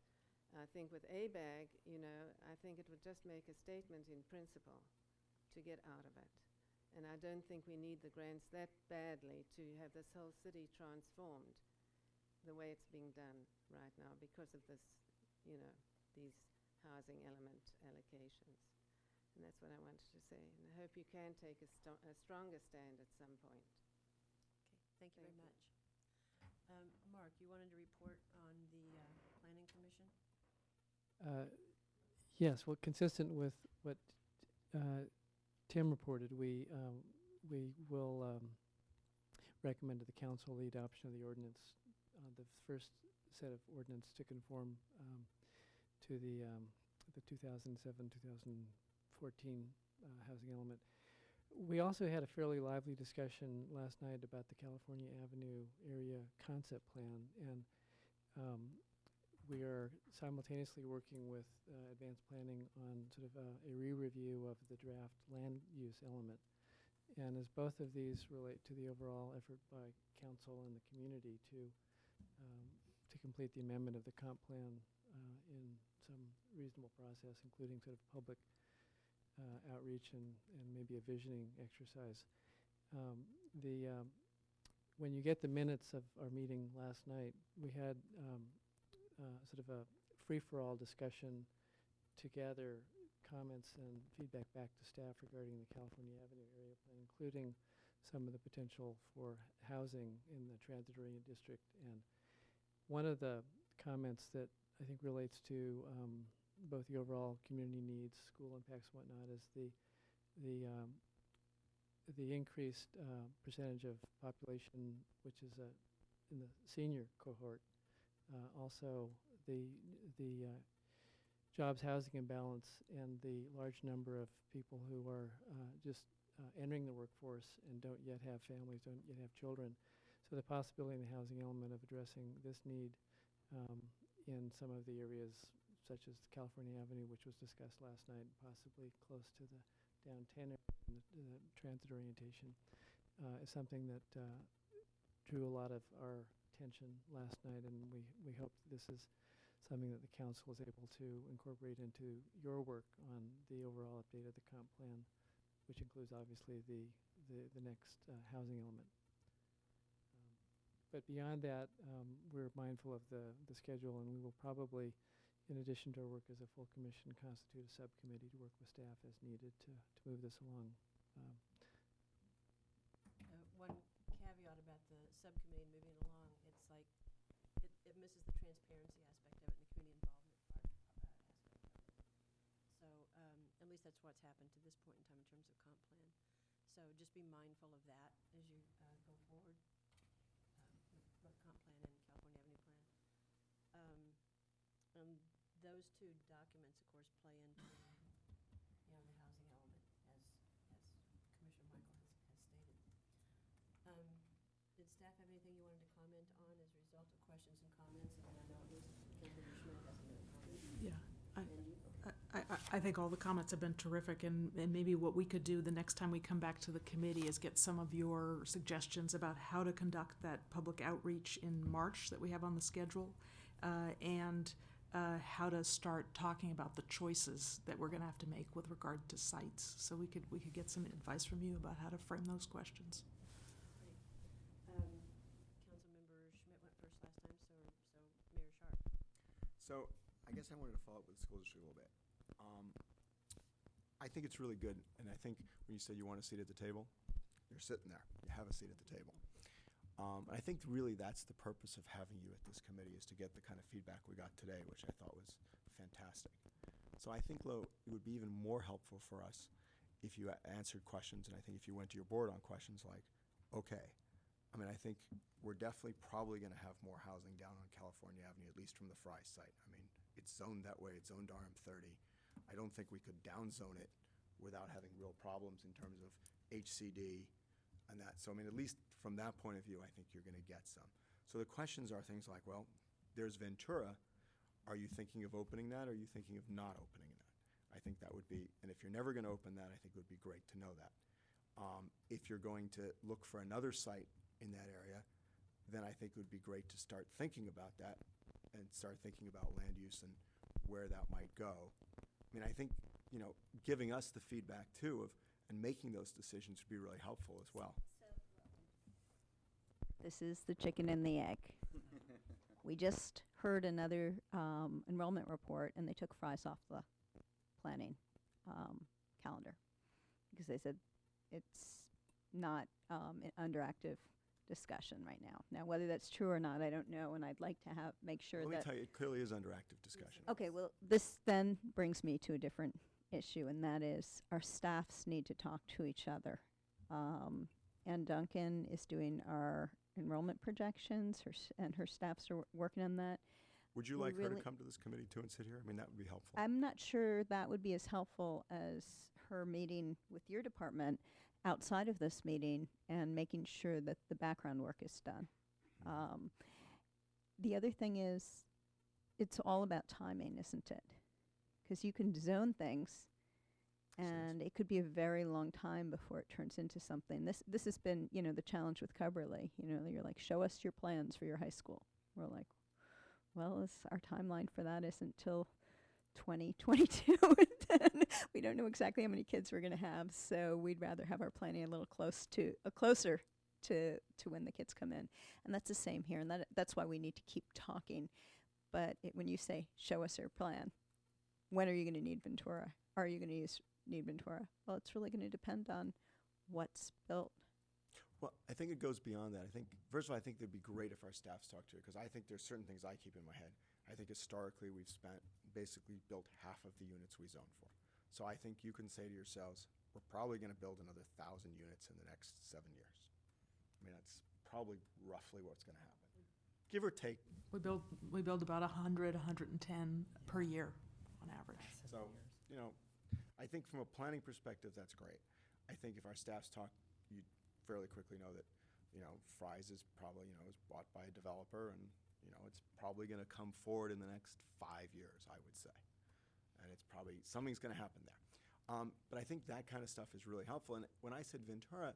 I think with ABAG, I think it would just make a statement in principle to get out of it. And I don't think we need the grants that badly to have this whole city transformed the way it's being done right now because of this, these housing element allocations. And that's what I wanted to say. And I hope you can take a stronger stand at some point. Okay, thank you very much. Mark, you wanted to report on the Planning Commission? Yes, well, consistent with what Tim reported, we will recommend to the council the adoption of the ordinance, the first set of ordinance to conform to the 2007-2014 housing element. We also had a fairly lively discussion last night about the California Avenue area concept plan, and we are simultaneously working with advanced planning on sort of a re-review of the draft land use element. And as both of these relate to the overall effort by council and the community to complete the amendment of the comp plan in some reasonable process, including sort of public outreach and maybe a visioning exercise. When you get the minutes of our meeting last night, we had sort of a free-for-all discussion to gather comments and feedback back to staff regarding the California Avenue area plan, including some of the potential for housing in the transit-oriented district. And one of the comments that I think relates to both the overall community needs, school impacts, and whatnot, is the increased percentage of population which is in the senior cohort. Also, the jobs housing imbalance and the large number of people who are just entering the workforce and don't yet have families, don't yet have children. So the possibility in the housing element of addressing this need in some of the areas such as California Avenue, which was discussed last night, possibly close to the downtown area, the transit orientation, is something that drew a lot of our attention last night, and we hope this is something that the council is able to incorporate into your work on the overall update of the comp plan, which includes obviously the next housing element. But beyond that, we're mindful of the schedule, and we will probably, in addition to our work as a full commission, constitute a subcommittee to work with staff as needed to move this along. One caveat about the subcommittee moving along, it's like it misses the transparency aspect of it and the community involvement aspect of it. So at least that's what's happened to this point in time in terms of comp plan. So just be mindful of that as you go forward with both comp plan and California Avenue plan. Those two documents, of course, play into the housing element, as Commissioner Michael has stated. Did staff have anything you wanted to comment on as a result of questions and comments? And I know at least Councilmember Schmidt has another comment. Yeah. And you. I think all the comments have been terrific, and maybe what we could do the next time we come back to the committee is get some of your suggestions about how to conduct that public outreach in March that we have on the schedule, and how to start talking about the choices that we're going to have to make with regard to sites. So we could get some advice from you about how to frame those questions. Councilmember Schmidt went first So I guess I wanted to follow up with the school district a little bit. I think it's really good, and I think when you said you want a seat at the table, you're sitting there. You have a seat at the table. And I think really that's the purpose of having you at this committee, is to get the kind of feedback we got today, which I thought was fantastic. So I think, Lo, it would be even more helpful for us if you answered questions, and I think if you went to your board on questions like, okay, I mean, I think we're definitely probably going to have more housing down on California Avenue, at least from the Fry site. I mean, it's zoned that way. It's zoned RM30. I don't think we could downzone it without having real problems in terms of HCD and that. So, I mean, at least from that point of view, I think you're going to get some. So the questions are things like, well, there's Ventura. Are you thinking of opening that, or are you thinking of not opening that? I think that would be, and if you're never going to open that, I think it would be great to know that. If you're going to look for another site in that area, then I think it would be great to start thinking about that and start thinking about land use and where that might go. I mean, I think, you know, giving us the feedback too of, and making those decisions would be really helpful as well. This is the chicken and the egg. We just heard another enrollment report, and they took Fry's off the planning calendar because they said it's not under active discussion right now. Now, whether that's true or not, I don't know, and I'd like to make sure Let me that. tell you, it clearly is under active discussion. Okay, well, this then brings me to a different issue, and that is our staffs need to talk to each other. And Duncan is doing our enrollment projections, and her staffs are working on that. Would you we like her to really- come to this committee too and sit here? I mean, that would be helpful. I'm not sure that would be as helpful as her meeting with your department outside of this meeting and making sure that the background work is done. The other thing is, it's all about timing, isn't it? Because you can zone things, and it could be a very long time before it turns into something. This has been, you know, the challenge with Coverly. You know, you're like, show us your plans for your high school. We're like, well, our timeline for that isn't till 2022. And we don't know exactly how many kids we're going to have, so we'd rather have our planning a little closer to when the kids come in. And that's the same here, and that's why we need to keep talking. But when you say, show us your plan, when are you going to need Ventura? Are you going to need Ventura? Well, it's really going to depend on what's built. Well, I think it goes beyond that. I think, first of all, I think it'd be great if our staffs talk to it, because I think there's certain things I keep in my head. I think historically we've basically built half of the units we zoned for. So I think you can say to yourselves, we're probably going to build another 1,000 units in the next 7 years. I mean, that's probably roughly what's going to happen, give or take. We build about 100, 110 per year on average. So, you know, I think from a planning perspective, that's great. I think if our staffs talk, you fairly quickly know that, you know, Fry's is probably, you know, is bought by a developer, and, you know, it's probably going to come forward in the next 5 years, I would say. And it's probably, something's going to happen there. But I think that kind of stuff is really helpful. And when I said Ventura,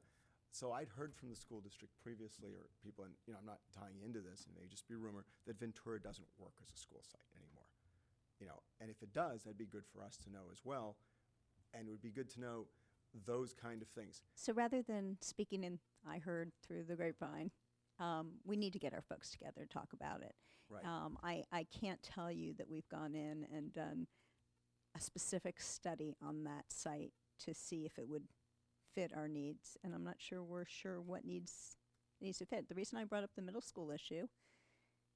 so I'd heard from the school district previously, or people, and, you know, I'm not tying into this, and it may just be rumor, that Ventura doesn't work as a school site anymore. You know, and if it does, that'd be good for us to know as well. And it would be good to know those kind of things. So rather than speaking in, I heard through the grapevine, we need to get our folks together to talk about it. Right. I can't tell you that we've gone in and done a specific study on that site to see if it would fit our needs, and I'm not sure we're sure what needs to fit. The reason I brought up the middle school issue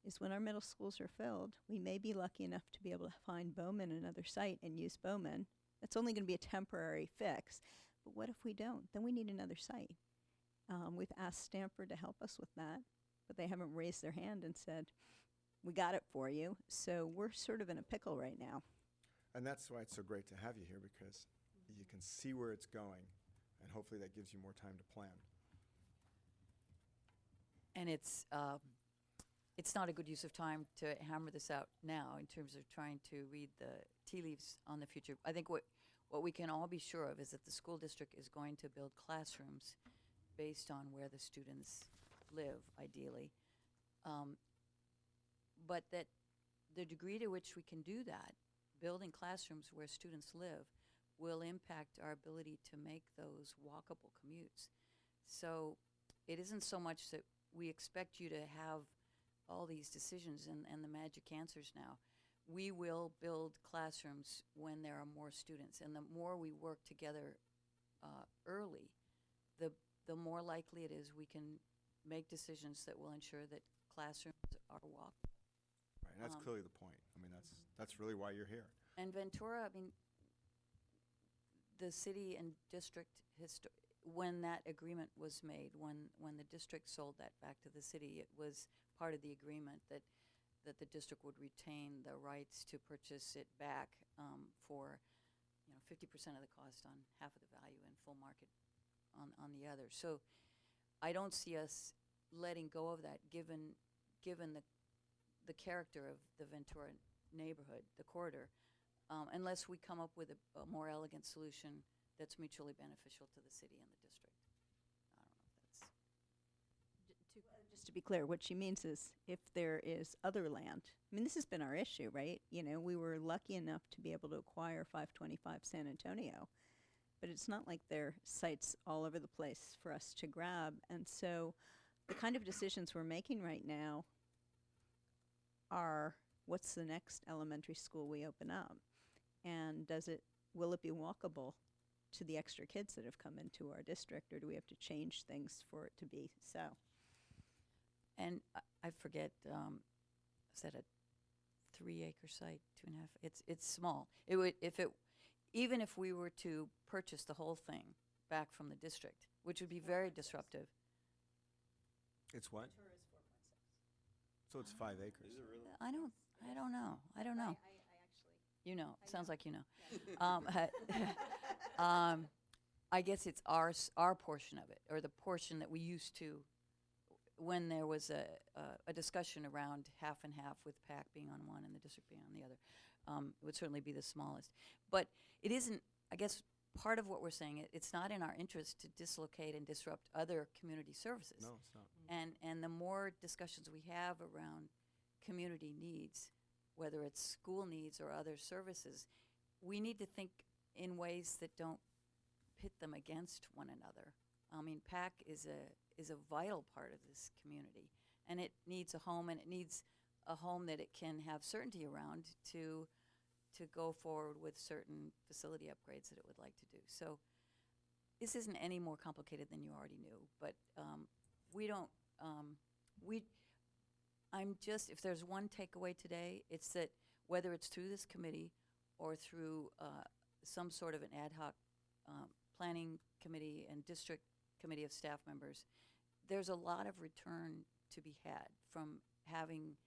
is when our middle schools are filled, we may be lucky enough to be able to find Bowman another site and use Bowman. That's only going to be a temporary fix. But what if we don't? Then we need another site. We've asked Stanford to help us with that, but they haven't raised their hand and said, we got it for you. So we're sort of in a pickle right now. And that's why it's so great to have you here, because you can see where it's going, and hopefully that gives you more time to plan. And it's not a good use of time to hammer this out now in terms of trying to read the tea leaves on the future. I think what we can all be sure of is that the school district is going to build classrooms based on where the students live, ideally. But that the degree to which we can do that, building classrooms where students live, will impact our ability to make those walkable commutes. So it isn't so much that we expect you to have all these decisions and the magic answers now, we will build classrooms when there are more students. And the more we work together early, the more likely it is we can make decisions that will ensure that classrooms are walkable. Right, and that's clearly the point. I mean, that's really why you're here. And Ventura, I mean, the city and district, when that agreement was made, when the district sold that back to the city, it was part of the agreement that the district would retain the rights to purchase it back for 50% of the cost on half of the value and full market on the other. So I don't see us letting go of that given the character of the Ventura neighborhood, the corridor, unless we come up with a more elegant solution that's mutually beneficial to the city and the district. I don't know if that's... Just to be clear, what she means is if there is other land, I mean, this has been our issue, right? We were lucky enough to be able to acquire 525 San Antonio, but it's not like there are sites all over the place for us to grab. And so the kind of decisions we're making right now are, what's the next elementary school we open up? And will it be walkable to the extra kids that have come into our district, or do we have to change things for it to be so? And I forget, is that a 3-acre site, 2.5? It's small. It would, even if we were to purchase the whole thing back from the district, which would be very disruptive. It's what? So it's 5 acres. Is it really? I don't know. I actually. You know, I sounds know. like you know. I guess it's our portion of it, or the portion that we used to, when there was a discussion around half and half, with PAC being on one and the district being on the other. It would certainly be the smallest. But it isn't, I guess, part of what we're saying, it's not in our interest to dislocate and disrupt other community services. No, it's not. And the more discussions we have around community needs, whether it's school needs or other services, we need to think in ways that don't pit them against one another. I mean, PAC is a vital part of this community, and it needs a home, and it needs a home that it can have certainty around to go forward with certain facility upgrades that it would like to do. So this isn't any more complicated than you already knew, but if there's one takeaway today, it's that whether it's through this committee or through some sort of an ad hoc planning committee and district committee of staff members, there's a lot of return to be had from having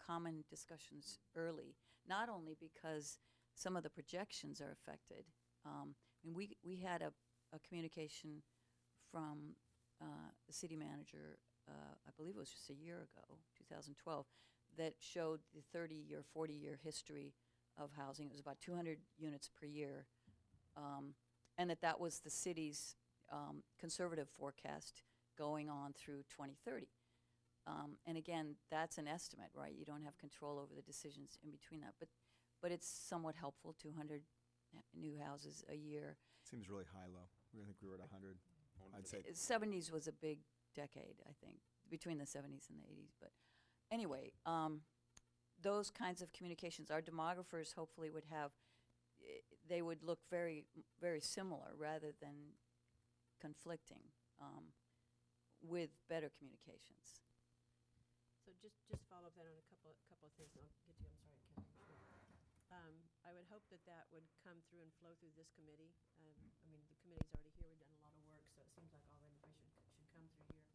common discussions early, not only because some of the projections are affected. We had a communication from the city manager, I believe it was just a year ago, 2012, that showed the 30-year, 40-year history of housing. It was about 200 units per year, and that was the city's conservative forecast going on through 2030. And again, that's an estimate, right? You don't have control over the decisions in between that, but it's somewhat helpful. 200 new houses a year. Seems really high, low. I think we were at 100. I'd say 70s was a big decade, I think, between the 70s and the 80s. But anyway, those kinds of communications, our demographers hopefully would have, they would look very, very similar rather than conflicting, with better communications. So just follow up then on a couple of things, and I'll get to you. I'm sorry, Kathy. I would hope that would come through and flow through this committee. I mean, the committee's already here. We've done a lot of work, so it seems like all the information should come through here.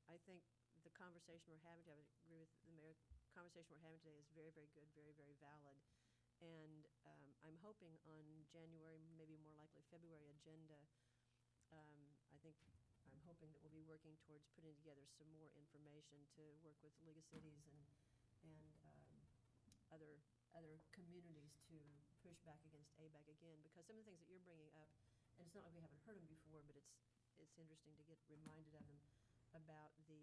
I think the conversation we're having today, I would agree with the mayor, conversation we're having today is very, very good, very, very valid. And I'm hoping on January, maybe more likely February agenda, I'm hoping that we'll be working towards putting together some more information to work with League of Cities and other communities to push back against ABAG again, because some of the things that you're bringing up, and it's not like we haven't heard them before, but it's interesting to get reminded of them, about the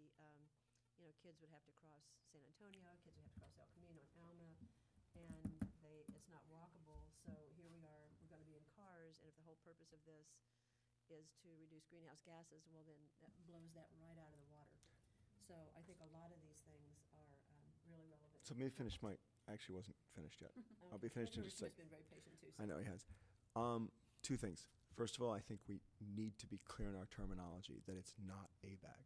kids would have to cross San Antonio, kids would have to cross El Camino and Alma, and it's not walkable. So here we are, we're going to be in cars, and if the whole purpose of this is to reduce greenhouse gases, well then that blows that right out of the water. So I think a lot of these things are really relevant So let me finish my, actually wasn't finished yet. I'll be finished in just a sec. Councilmember Smith's been very patient too. I know he has. Two things. First of all, I think we need to be clear in our terminology that it's not ABAG.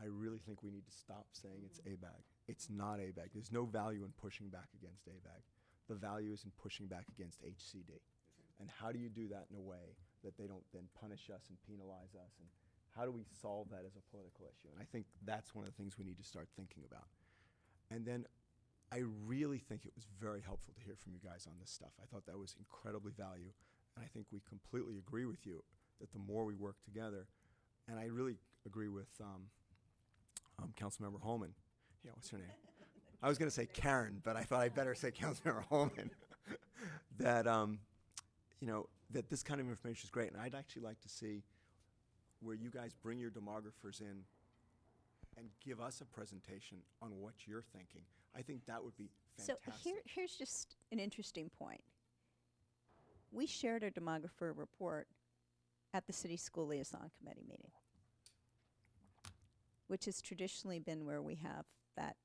I really think we need to stop saying it's ABAG. It's not ABAG. There's no value in pushing back against ABAG. The value is in pushing back against HCD. And how do you do that in a way that they don't then punish us and penalize us? And how do we solve that as a political issue? And I think that's one of the things we need to start thinking about. And then I really think it was very helpful to hear from you guys on this stuff. I thought that was incredibly valuable. And I think we completely agree with you that the more we work together, and I really agree with Councilmember Holman. Yeah, what's her name? I was going to say Karen, but I thought I'd better say Councilmember Holman. That, you know, that this kind of information is great. And I'd actually like to see where you guys bring your demographers in and give us a presentation on what you're thinking. I think that would be fantastic. So here's just an interesting point. We shared our demographer report at the City School Liaison Committee meeting, which has traditionally been where we have that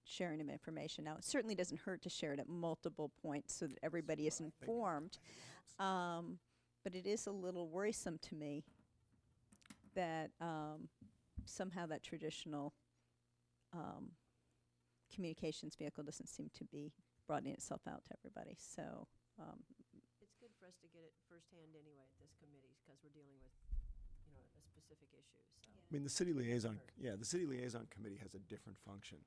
sharing of information. Now, it certainly doesn't hurt to share it at multiple points so that everybody is informed. But it is a little worrisome to me that somehow that traditional communications vehicle doesn't seem to be broadening itself out to everybody. So It's good for us to get it firsthand anyway at this committee, because we're dealing with, you know, a specific issue, so. I mean, the city liaison, the city liaison committee has a different function.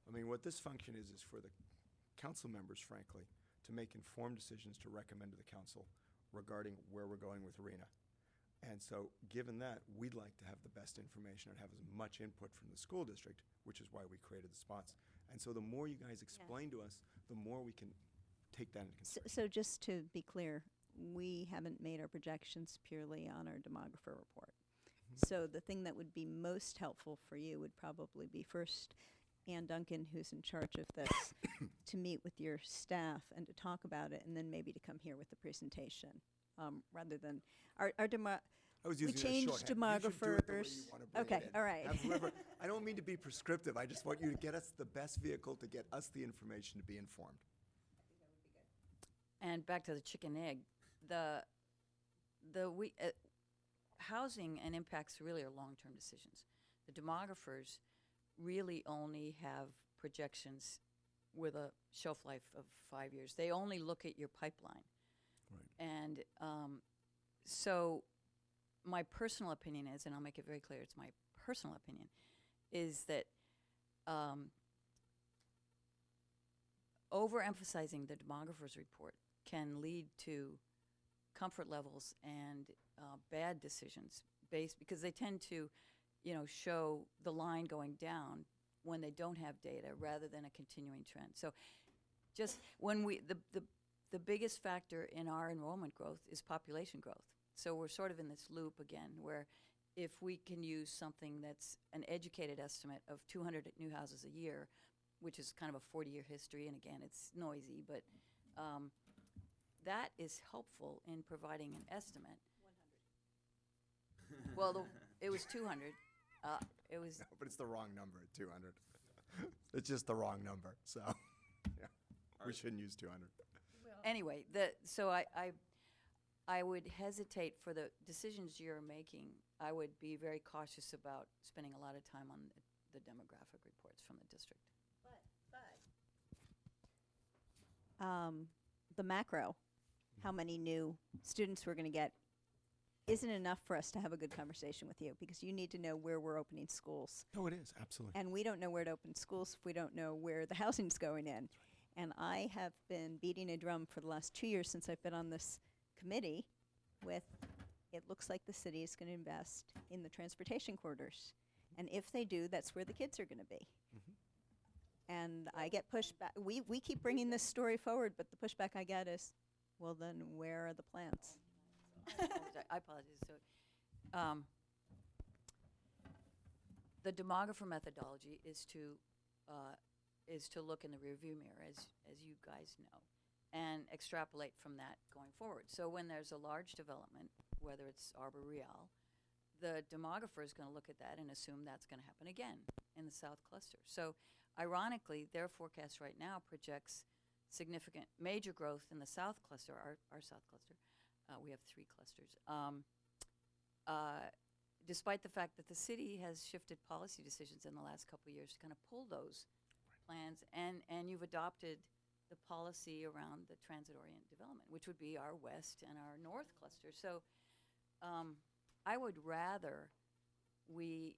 I mean, what this function is for the council members, frankly, to make informed decisions to recommend to the council regarding where we're going with ARENA. And so, given that, we'd like to have the best information and have as much input from the school district, which is why we created the spots. And so the more you guys explain to us, the more we can take that into consideration. So just to be clear, we haven't made our projections purely on our demographer report. So the thing that would be most helpful for you would probably be first Ann Duncan, who's in charge of this, to meet with your staff and to talk about it, and then maybe to come here with a presentation, rather than our I was we using changed a shorthand. You should do it the way you demographers. wanna bring Okay, it in. all right. Have whoever- I don't mean to be prescriptive. I just want you to get us the best vehicle to get us the information to be informed. And back to the chicken egg, housing and impacts really are long-term decisions. The demographers really only have projections with a shelf life of 5 years. They only look at your pipeline. Right. And so my personal opinion is, and I'll make it very clear, it's my personal opinion, is that overemphasizing the demographer's report can lead to comfort levels and bad decisions because they tend to, show the line going down when they don't have data rather than a continuing trend. So just when the biggest factor in our enrollment growth is population growth. So we're sort of in this loop again where if we can use something that's an educated estimate of 200 new houses a year, which is kind of a 40-year history, and again, it's noisy, but that is helpful in providing an estimate. 100. Well, it was 200. It was. No, but it's the wrong number at 200. It's just the wrong number. So, yeah, we shouldn't use 200. Anyway, so I would hesitate for the decisions you're making. I would be very cautious about spending a lot of time on the demographic reports from the district. The macro, how many new students we're going to get, isn't enough for us to have a good conversation with you, because you need to know where we're opening schools. No, it is, absolutely. And we don't know where to open schools if we don't know where the housing's going in. And I have been beating a drum for the last 2 years since I've been on this committee with, it looks like the city is going to invest in the transportation corridors. And if they do, that's where the kids are going to be. And I get pushback. We keep bringing this story forward, but the pushback I get is, well, then where are the plans? I apologize. So, the demographer methodology is to look in the rearview mirror, as you guys know, and extrapolate from that going forward. So when there's a large development, whether it's Arbor Real, the demographer is going to look at that and assume that's going to happen again in the South Cluster. So, ironically, their forecast right now projects significant major growth in the South Cluster, our South Cluster. We have 3 clusters. Despite the fact that the city has shifted policy decisions in the last couple of years to kind of pull those plans, and you've adopted the policy around the transit-oriented development, which would be our west and our north cluster. So I would rather we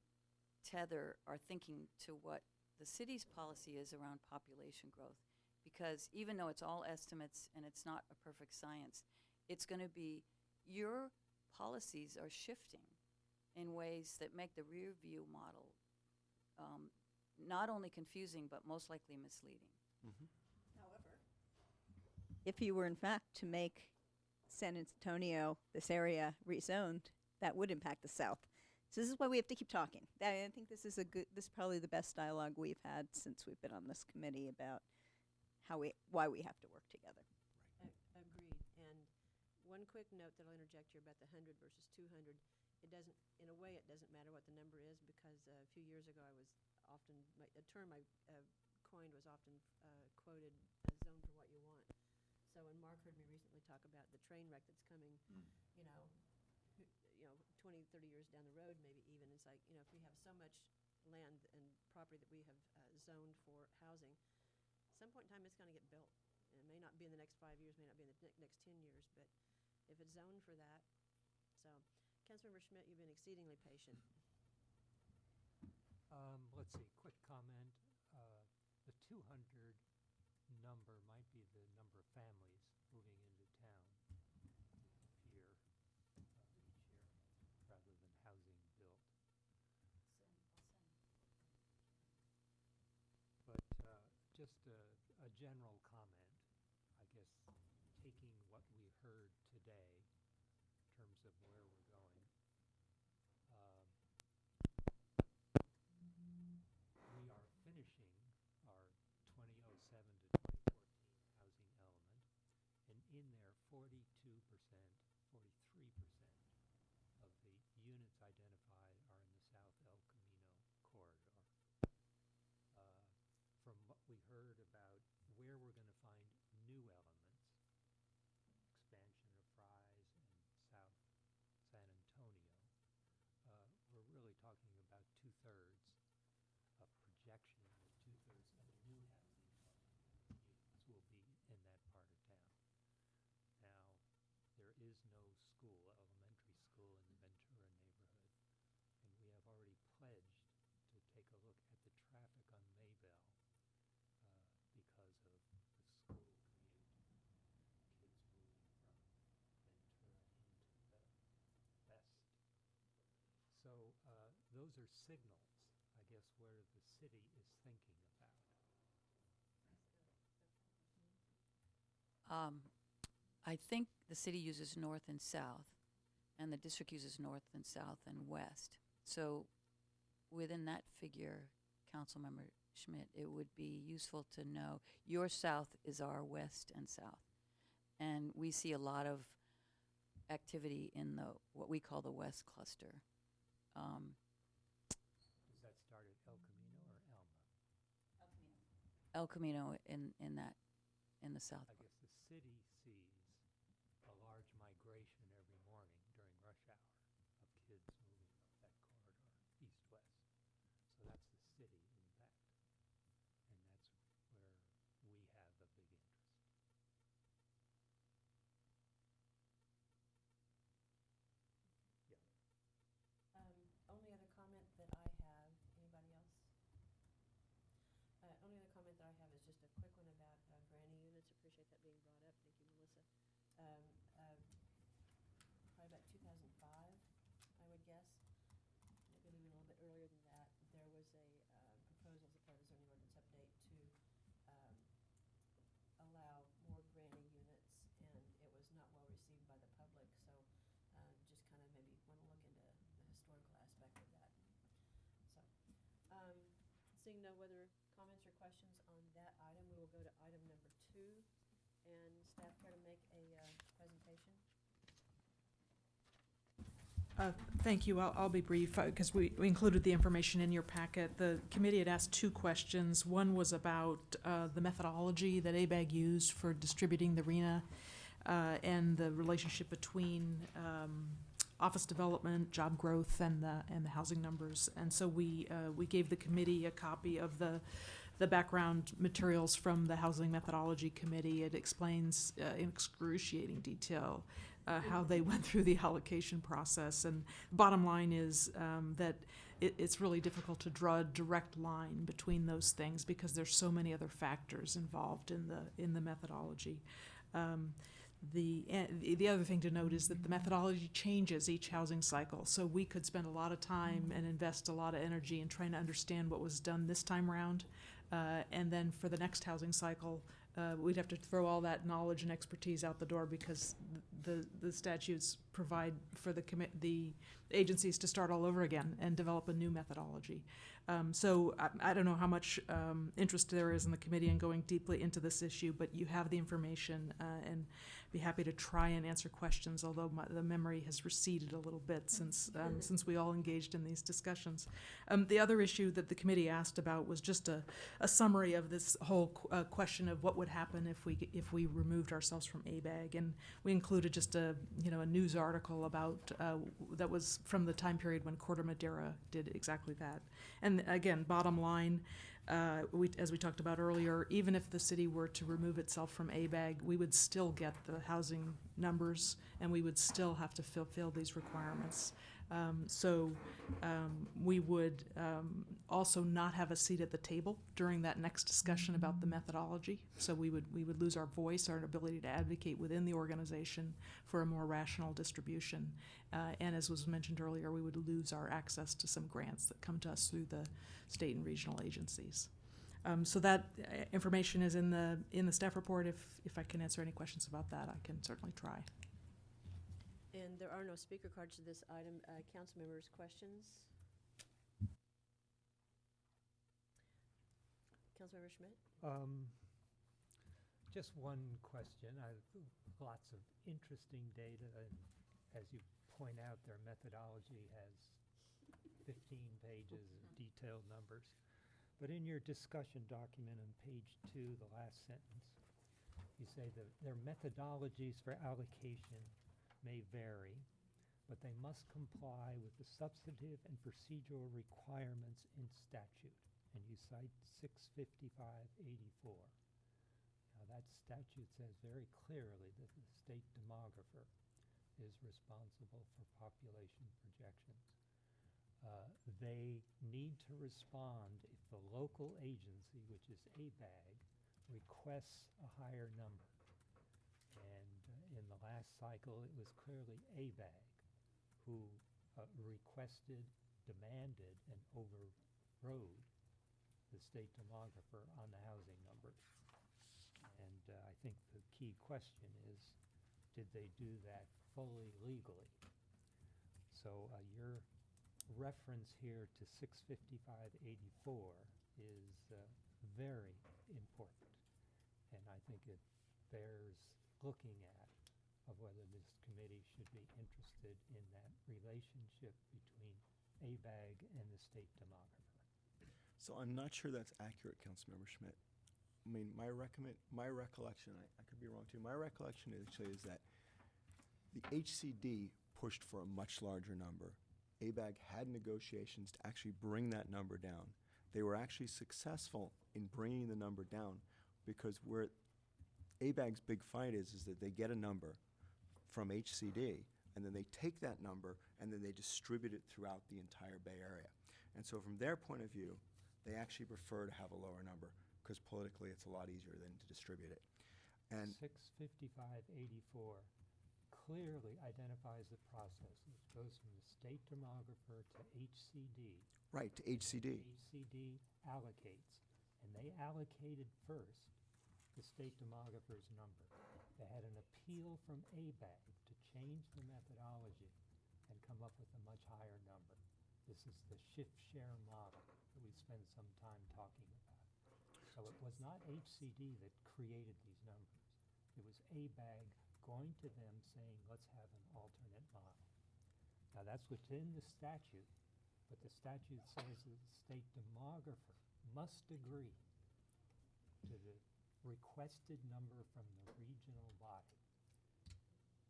tether our thinking to what the city's policy is around population growth, because even though it's all estimates and it's not a perfect science, it's going to be your policies are shifting in ways that make the rear view model not only confusing but most likely misleading. However, if you were in fact to make San Antonio, this area, rezoned, that would impact the South. So this is why we have to keep talking. I think this is probably the best dialogue we've had since we've been on this committee about why we have to work together. Agreed. And one quick note that I'll interject here about the 100 versus 200. It doesn't, in a way, it doesn't matter what the number is, because a few years ago I was often, a term I coined was often quoted as zone for what you want. So when Mark heard me recently talk about the train wreck that's coming, you know, 20, 30 years down the road, maybe even, it's like, if we have so much land and property that we have zoned for housing, at some point in time it's going to get built. And it may not be in the next 5 years, may not be in the next 10 years, but if it's zoned for that. So, Councilmember Schmidt, you've been exceedingly patient. Let's see, quick comment. The 200 number might be the number of families moving into town each year, rather than housing built. But just a general comment, I guess, taking what we heard today in terms of where we're going. We are finishing our 2007 to 2014 housing element, and in there 42%, 43% of the units identified are in the South El Camino corridor. From what we heard about where we're going to find new elements, expansion of Fry's and South San Antonio, we're really talking about 2/3 of projection that 2/3 of the new housing units will be in that part of town. Now, there is no school, elementary school in the Ventura neighborhood, and we have already pledged to take a look at the traffic on Maybell because of the school commute, kids moving from Ventura into the west. So those are signals, I guess, where the city is thinking about. I think the city uses north and south, and the district uses north and south and west. So within that figure, Councilmember Schmidt, it would be useful to know your south is our west and south. And we see a lot of activity in what we call the west cluster. Does that start at El Camino or Alma? El Camino in the south. I guess the city sees a large migration every morning during rush hour of kids moving up that corridor, east-west. So that's the city impact, and that's where we have a big interest. Yeah. Only other comment that I have, anybody else? Only other comment that I have is just a quick one about granny units. Appreciate that being brought up. Thank you, Melissa. Probably about 2005, I would guess. Maybe even a little bit earlier than that. There was a proposal as a part of the zoning ordinance update to allow more granny units, and it was not well received by the public. So just kind of maybe want to look into the historical aspect of that. So seeing no other comments or questions on that item, we will go to item number 2. And staff care to make a presentation? Thank you. I'll be brief because we included the information in your packet. The committee had asked 2 questions. One was about the methodology that ABAG used for distributing the RENA and the relationship between office development, job growth, and the housing numbers. And so we gave the committee a copy of the background materials from the Housing Methodology Committee. It explains in excruciating detail how they went through the allocation process. And bottom line is that it's really difficult to draw a direct line between those things because there's so many other factors involved in the methodology. The other thing to note is that the methodology changes each housing cycle. So we could spend a lot of time and invest a lot of energy in trying to understand what was done this time around. And then for the next housing cycle, we'd have to throw all that knowledge and expertise out the door because the statutes provide for the agencies to start all over again and develop a new methodology. So I don't know how much interest there is in the committee in going deeply into this issue, but you have the information and be happy to try and answer questions, although the memory has receded a little bit since we all engaged in these discussions. The other issue that the committee asked about was just a summary of this whole question of what would happen if we removed ourselves from ABAG, and we included just a news article about that was from the time period when Corte Madera did exactly that. And again, bottom line, as we talked about earlier, even if the city were to remove itself from ABAG, we would still get the housing numbers and we would still have to fulfill these requirements. So we would also not have a seat at the table during that next discussion about the methodology. So we would lose our voice, our ability to advocate within the organization for a more rational distribution. And as was mentioned earlier, we would lose our access to some grants that come to us through the state and regional agencies. So that information is in the staff report. If I can answer any questions about that, I can certainly try. And there are no speaker cards to this item. Council members, questions? Councilmember Schmidt? Just one question. Lots of interesting data, and as you point out, their methodology has 15 pages of detailed numbers. But in your discussion document on page 2, the last sentence, you say that their methodologies for allocation may vary, but they must comply with the substantive and procedural requirements in statute. And you cite 655-84. Now that statute says very clearly that the state demographer is responsible for population projections. They need to respond if the local agency, which is ABAG, requests a higher number. And in the last cycle, it was clearly ABAG who requested, demanded, and overrode the state demographer on the housing numbers. And I think the key question is, did they do that fully legally? So your reference here to 655-84 is very important. And I think it bears looking at of whether this committee should be interested in that relationship between ABAG and the state demographer. So I'm not sure that's accurate, Councilmember Schmidt. I mean, my recollection, I could be wrong too, my recollection actually is that the HCD pushed for a much larger number. ABAG had negotiations to actually bring that number down. They were actually successful in bringing the number down because where ABAG's big fight is that they get a number from HCD and then they take that number and then they distribute it throughout the entire Bay Area. And so from their point of view, they actually prefer to have a lower number because politically it's a lot easier than to distribute it. And 655-84 clearly identifies the process, which goes from the state demographer to HCD. Right, to HCD. HCD allocates, and they allocated first the state demographer's number. They had an appeal from ABAG to change the methodology and come up with a much higher number. This is the shift-share model that we spend some time talking about. So it was not HCD that created these numbers. It was ABAG going to them saying, let's have an alternate model. Now, that's within the statute, but the statute says that the state demographer must agree to the requested number from the regional body.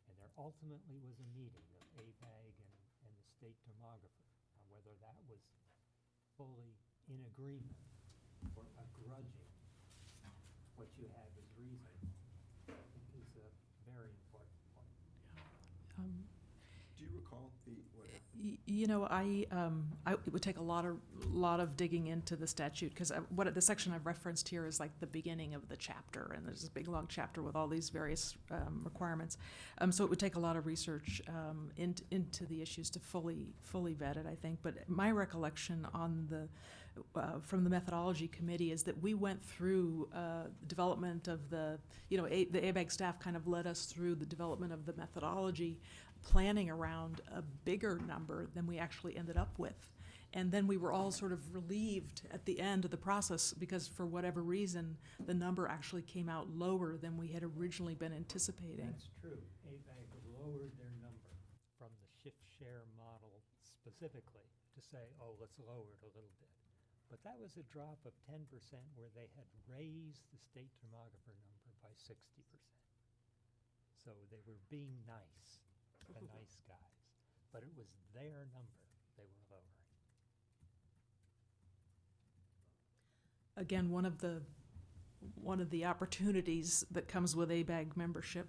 And there ultimately was a meeting of ABAG and the state demographer. Now, whether that was fully in agreement or begrudging what you had as reason, I think is a very important point. Do you recall what happened? You know, it would take a lot of digging into the statute, because the section I've referenced here is like the beginning of the chapter, and there's this big long chapter with all these various requirements. So it would take a lot of research into the issues to fully vet it, I think. But my recollection on from the methodology committee is that we went through development of the ABAG staff kind of led us through the development of the methodology, planning around a bigger number than we actually ended up with. And then we were all sort of relieved at the end of the process, because for whatever reason, the number actually came out lower than we had originally been anticipating. That's true. ABAG lowered their number from the shift share model specifically to say, oh, let's lower it a little bit. But that was a drop of 10% where they had raised the state demographer number by 60%. So they were being nice, the nice guys. But it was their number they were lowering. Again, one of the opportunities that comes with ABAG membership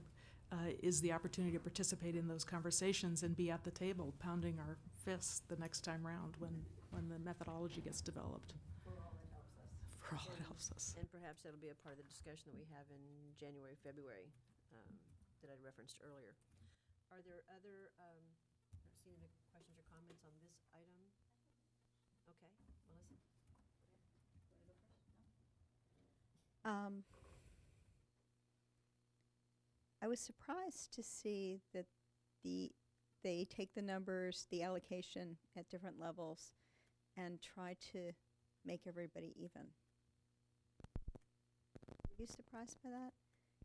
is the opportunity to participate in those conversations and be at the table pounding our fists the next time round when the methodology gets developed. For all it helps us. For all it helps us. And perhaps that'll be a part of the discussion that we have in January, February, that I referenced earlier. Are there other, not seeing any questions or comments on this item? Okay, Melissa? I was surprised to see that they take the numbers, the allocation at different levels, and try to make everybody even. Were you surprised by that?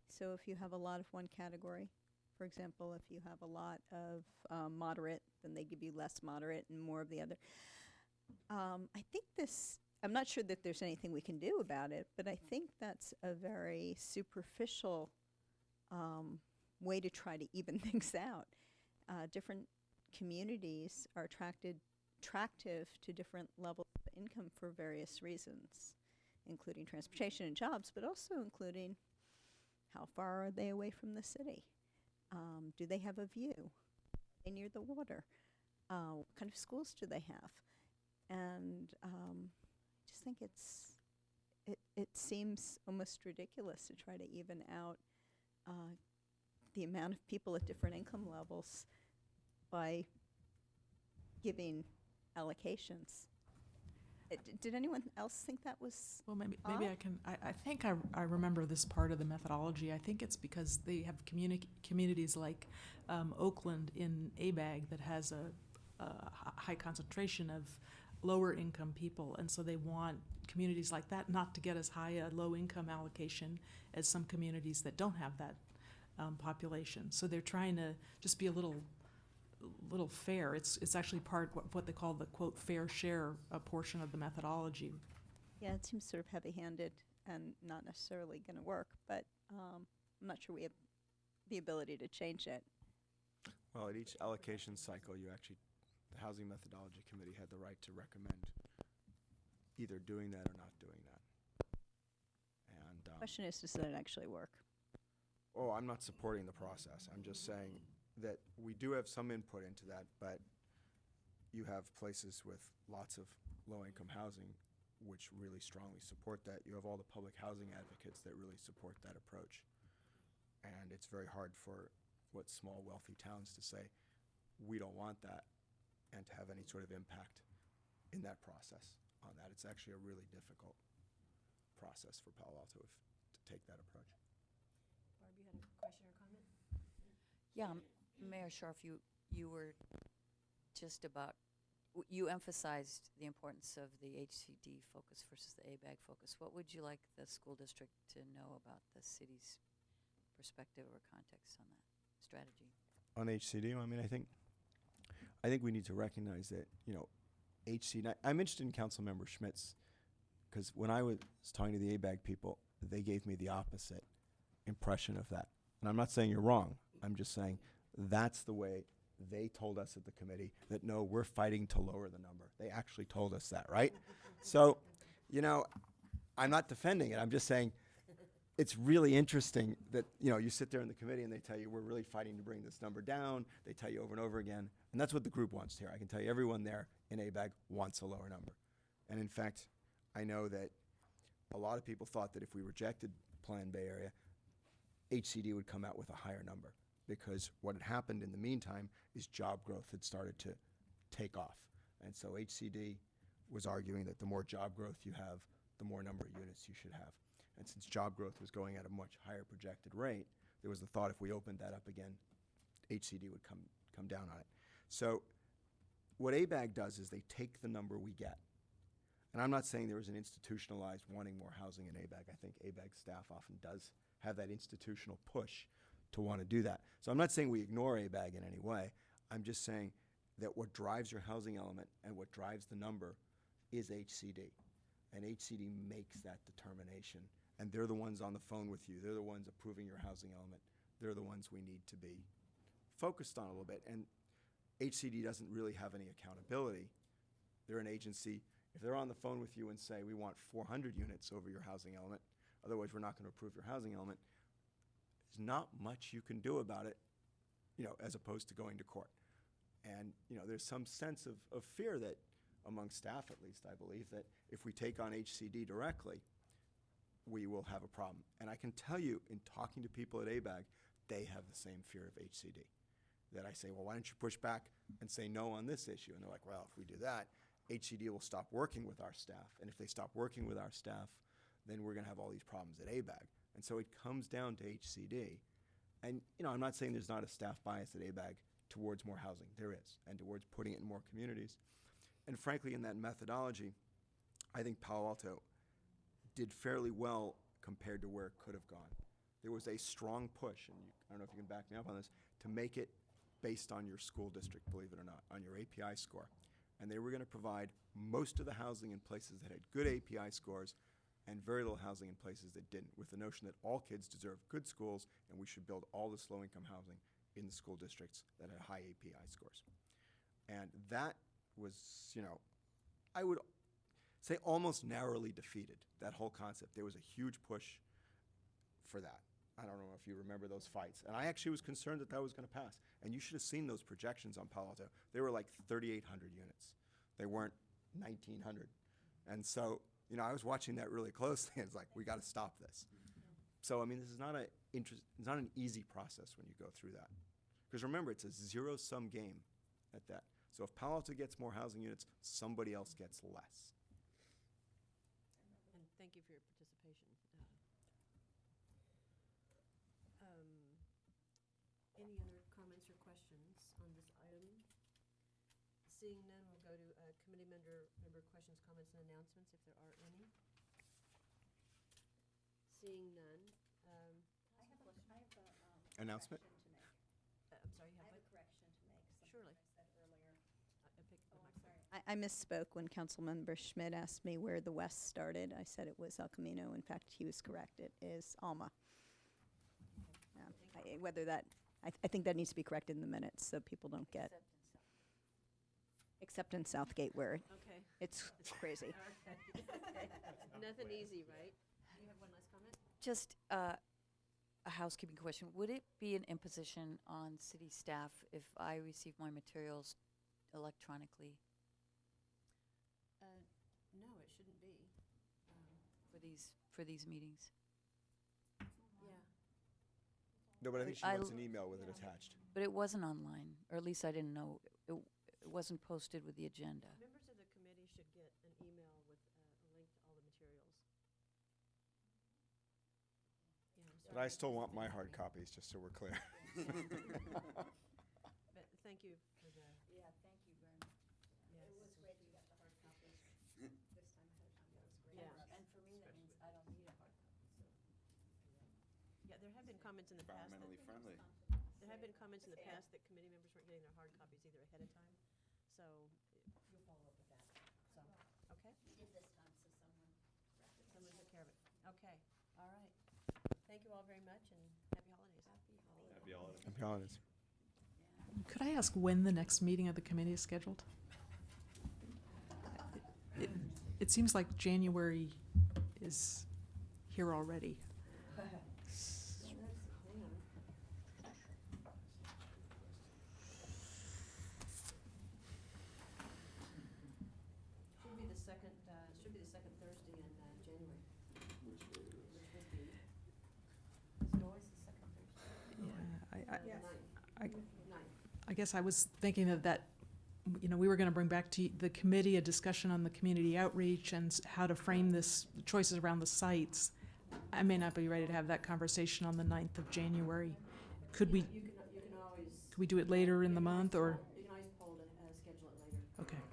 So if you have a lot of one category, for example, if you have a lot of moderate, then they give you less moderate and more of the other. I think I'm not sure that there's anything we can do about it, but I think that's a very superficial way to try to even things out. Different communities are attractive to different levels of income for various reasons, including transportation and jobs, but also including how far are they away from the city? Do they have a view? Are they near the water? What kind of schools do they have? And I just think it seems almost ridiculous to try to even out the amount of people at different income levels by giving allocations. Did anyone else think that was Well, maybe odd? I can. I think I remember this part of the methodology. I think it's because they have communities like Oakland in ABAG that has a high concentration of lower income people, and so they want communities like that not to get as high a low income allocation as some communities that don't have that population. So they're trying to just be a little fair. It's actually part what they call the quote fair share portion of the methodology. Yeah, it seems sort of heavy-handed and not necessarily going to work, but I'm not sure we have the ability to change it. Well, at each allocation cycle, the Housing Methodology Committee had the right to recommend either doing that or not doing that. And Question is, does that actually work? oh, I'm not supporting the process. I'm just saying that we do have some input into that, but you have places with lots of low-income housing which really strongly support that. You have all the public housing advocates that really support that approach. And it's very hard for small, wealthy towns to say, we don't want that, and to have any sort of impact in that process on that. It's actually a really difficult process for Palo Alto to take that approach. Barb, you had a question or comment? Yeah, Mayor Scharf, you were just about, you emphasized the importance of the HCD focus versus the ABAG focus. What would you like the school district to know about the city's perspective or context on that strategy? On HCD, I mean, I I think we need to recognize that, HC, and I'm interested in Councilmember Schmidt's, because when I was talking to the ABAG people, they gave me the opposite impression of that. And I'm not saying you're wrong. I'm just saying that's the way they told us at the committee, that no, we're fighting to lower the number. They actually told us that, right? So, I'm not defending it. I'm just saying it's really interesting that, you sit there in the committee and they tell you we're really fighting to bring this number down. They tell you over and over again. And that's what the group wants to hear. I can tell you everyone there in ABAG wants a lower number. And in fact, I know that a lot of people thought that if we rejected Plan Bay Area, HCD would come out with a higher number, because what had happened in the meantime is job growth had started to take off. And so HCD was arguing that the more job growth you have, the more number of units you should have. And since job growth was going at a much higher projected rate, there was the thought if we opened that up again, HCD would come down on it. So what ABAG does is they take the number we get. And I'm not saying there was an institutionalized wanting more housing in ABAG. I think ABAG staff often does have that institutional push to want to do that. So I'm not saying we ignore ABAG in any way. I'm just saying that what drives your housing element and what drives the number is HCD. And HCD makes that determination. And they're the ones on the phone with you. They're the ones approving your housing element. They're the ones we need to be focused on a little bit. And HCD doesn't really have any accountability. They're an agency. If they're on the phone with you and say, we want 400 units over your housing element, otherwise we're not going to approve your housing element, there's not much you can do about it, as opposed to going to court. And, there's some sense of fear that, among staff at least, I believe, that if we take on HCD directly, we will have a problem. And I can tell you, in talking to people at ABAG, they have the same fear of HCD. That I say, well, why don't you push back and say no on this issue? And they're like, well, if we do that, HCD will stop working with our staff. And if they stop working with our staff, then we're going to have all these problems at ABAG. And so it comes down to HCD. And, I'm not saying there's not a staff bias at ABAG towards more housing. There is, and towards putting it in more communities. And frankly, in that methodology, I think Palo Alto did fairly well compared to where it could have gone. There was a strong push, and I don't know if you can back me up on this, to make it based on your school district, believe it or not, on your API score. And they were going to provide most of the housing in places that had good API scores and very little housing in places that didn't, with the notion that all kids deserve good schools and we should build all this low-income housing in the school districts that had high API scores. And that was, I would say almost narrowly defeated, that whole concept. There was a huge push for that. I don't know if you remember those fights. And I actually was concerned that was going to pass. And you should have seen those projections on Palo Alto. They were like 3,800 units. They weren't 1,900. And so, I was watching that really closely, and it's like, we got to stop this. So, this is not it's not an easy process when you go through that. Because remember, it's a zero-sum game at that. So if Palo Alto gets more housing units, somebody else gets less. And thank you for your participation. Any other comments or questions on this item? Seeing none, we'll go to committee member questions, comments, and announcements, if there are any. Seeing none. I have a Announcement? correction to make. I'm sorry, you I have have a what? correction to make, something Surely. I said earlier. I picked the Oh, I'm microphone. sorry. I misspoke when Councilmember Schmidt asked me where the west started. I said it was El Camino. In fact, he was correct. It is Alma. Whether that, I think that needs to be corrected in the minutes so people don't get, except in Southgate where Okay. it's crazy. Okay. Nothing easy, right? You have one last comment? Just a housekeeping question. Would it be an imposition on city staff if I receive my materials electronically No, it shouldn't be. for these meetings? Yeah. No, but I think she I wants l- an email with it attached. But it wasn't online, or at least I didn't know. It wasn't posted with the agenda. Members of the committee should get an email with a link to all the materials. Yeah, I'm sorry. But I still want my hard copies, just so we're clear. But thank you for the, Yeah, thank you very much. yes. It was great you got the hard copies this time ahead of time. That was great. Yeah. And for me, that means I don't need a hard copy, so. Yeah, there have been comments in the past that, Environmentally friendly. there have been comments in the past that committee members weren't getting their hard copies either ahead of time so you'll follow up with that. So, okay? We did this time, so someone wrapped it. Someone took care of it. Okay, all right. Thank you all very much, and happy holidays. Happy holidays. Happy holidays. Could I ask when the next meeting of the committee is scheduled? It seems like January is here already. Should be the second Thursday in January. Which would be? Is it always the second Thursday? I guess I was thinking that, we were going to bring back to the committee a discussion on the community outreach and how to frame this, choices around the sites. I may not be ready to have that conversation on the 9th of January. Could we, You can always. could we do it later in the month, or? You can always poll to schedule it later. Okay, Okay?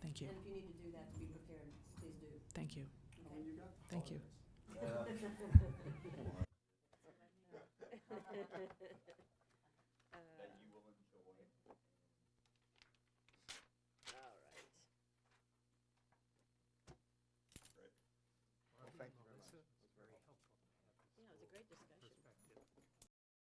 thank you, And if you need to do that to be prepared, please do. thank you, Okay? thank you. Okay.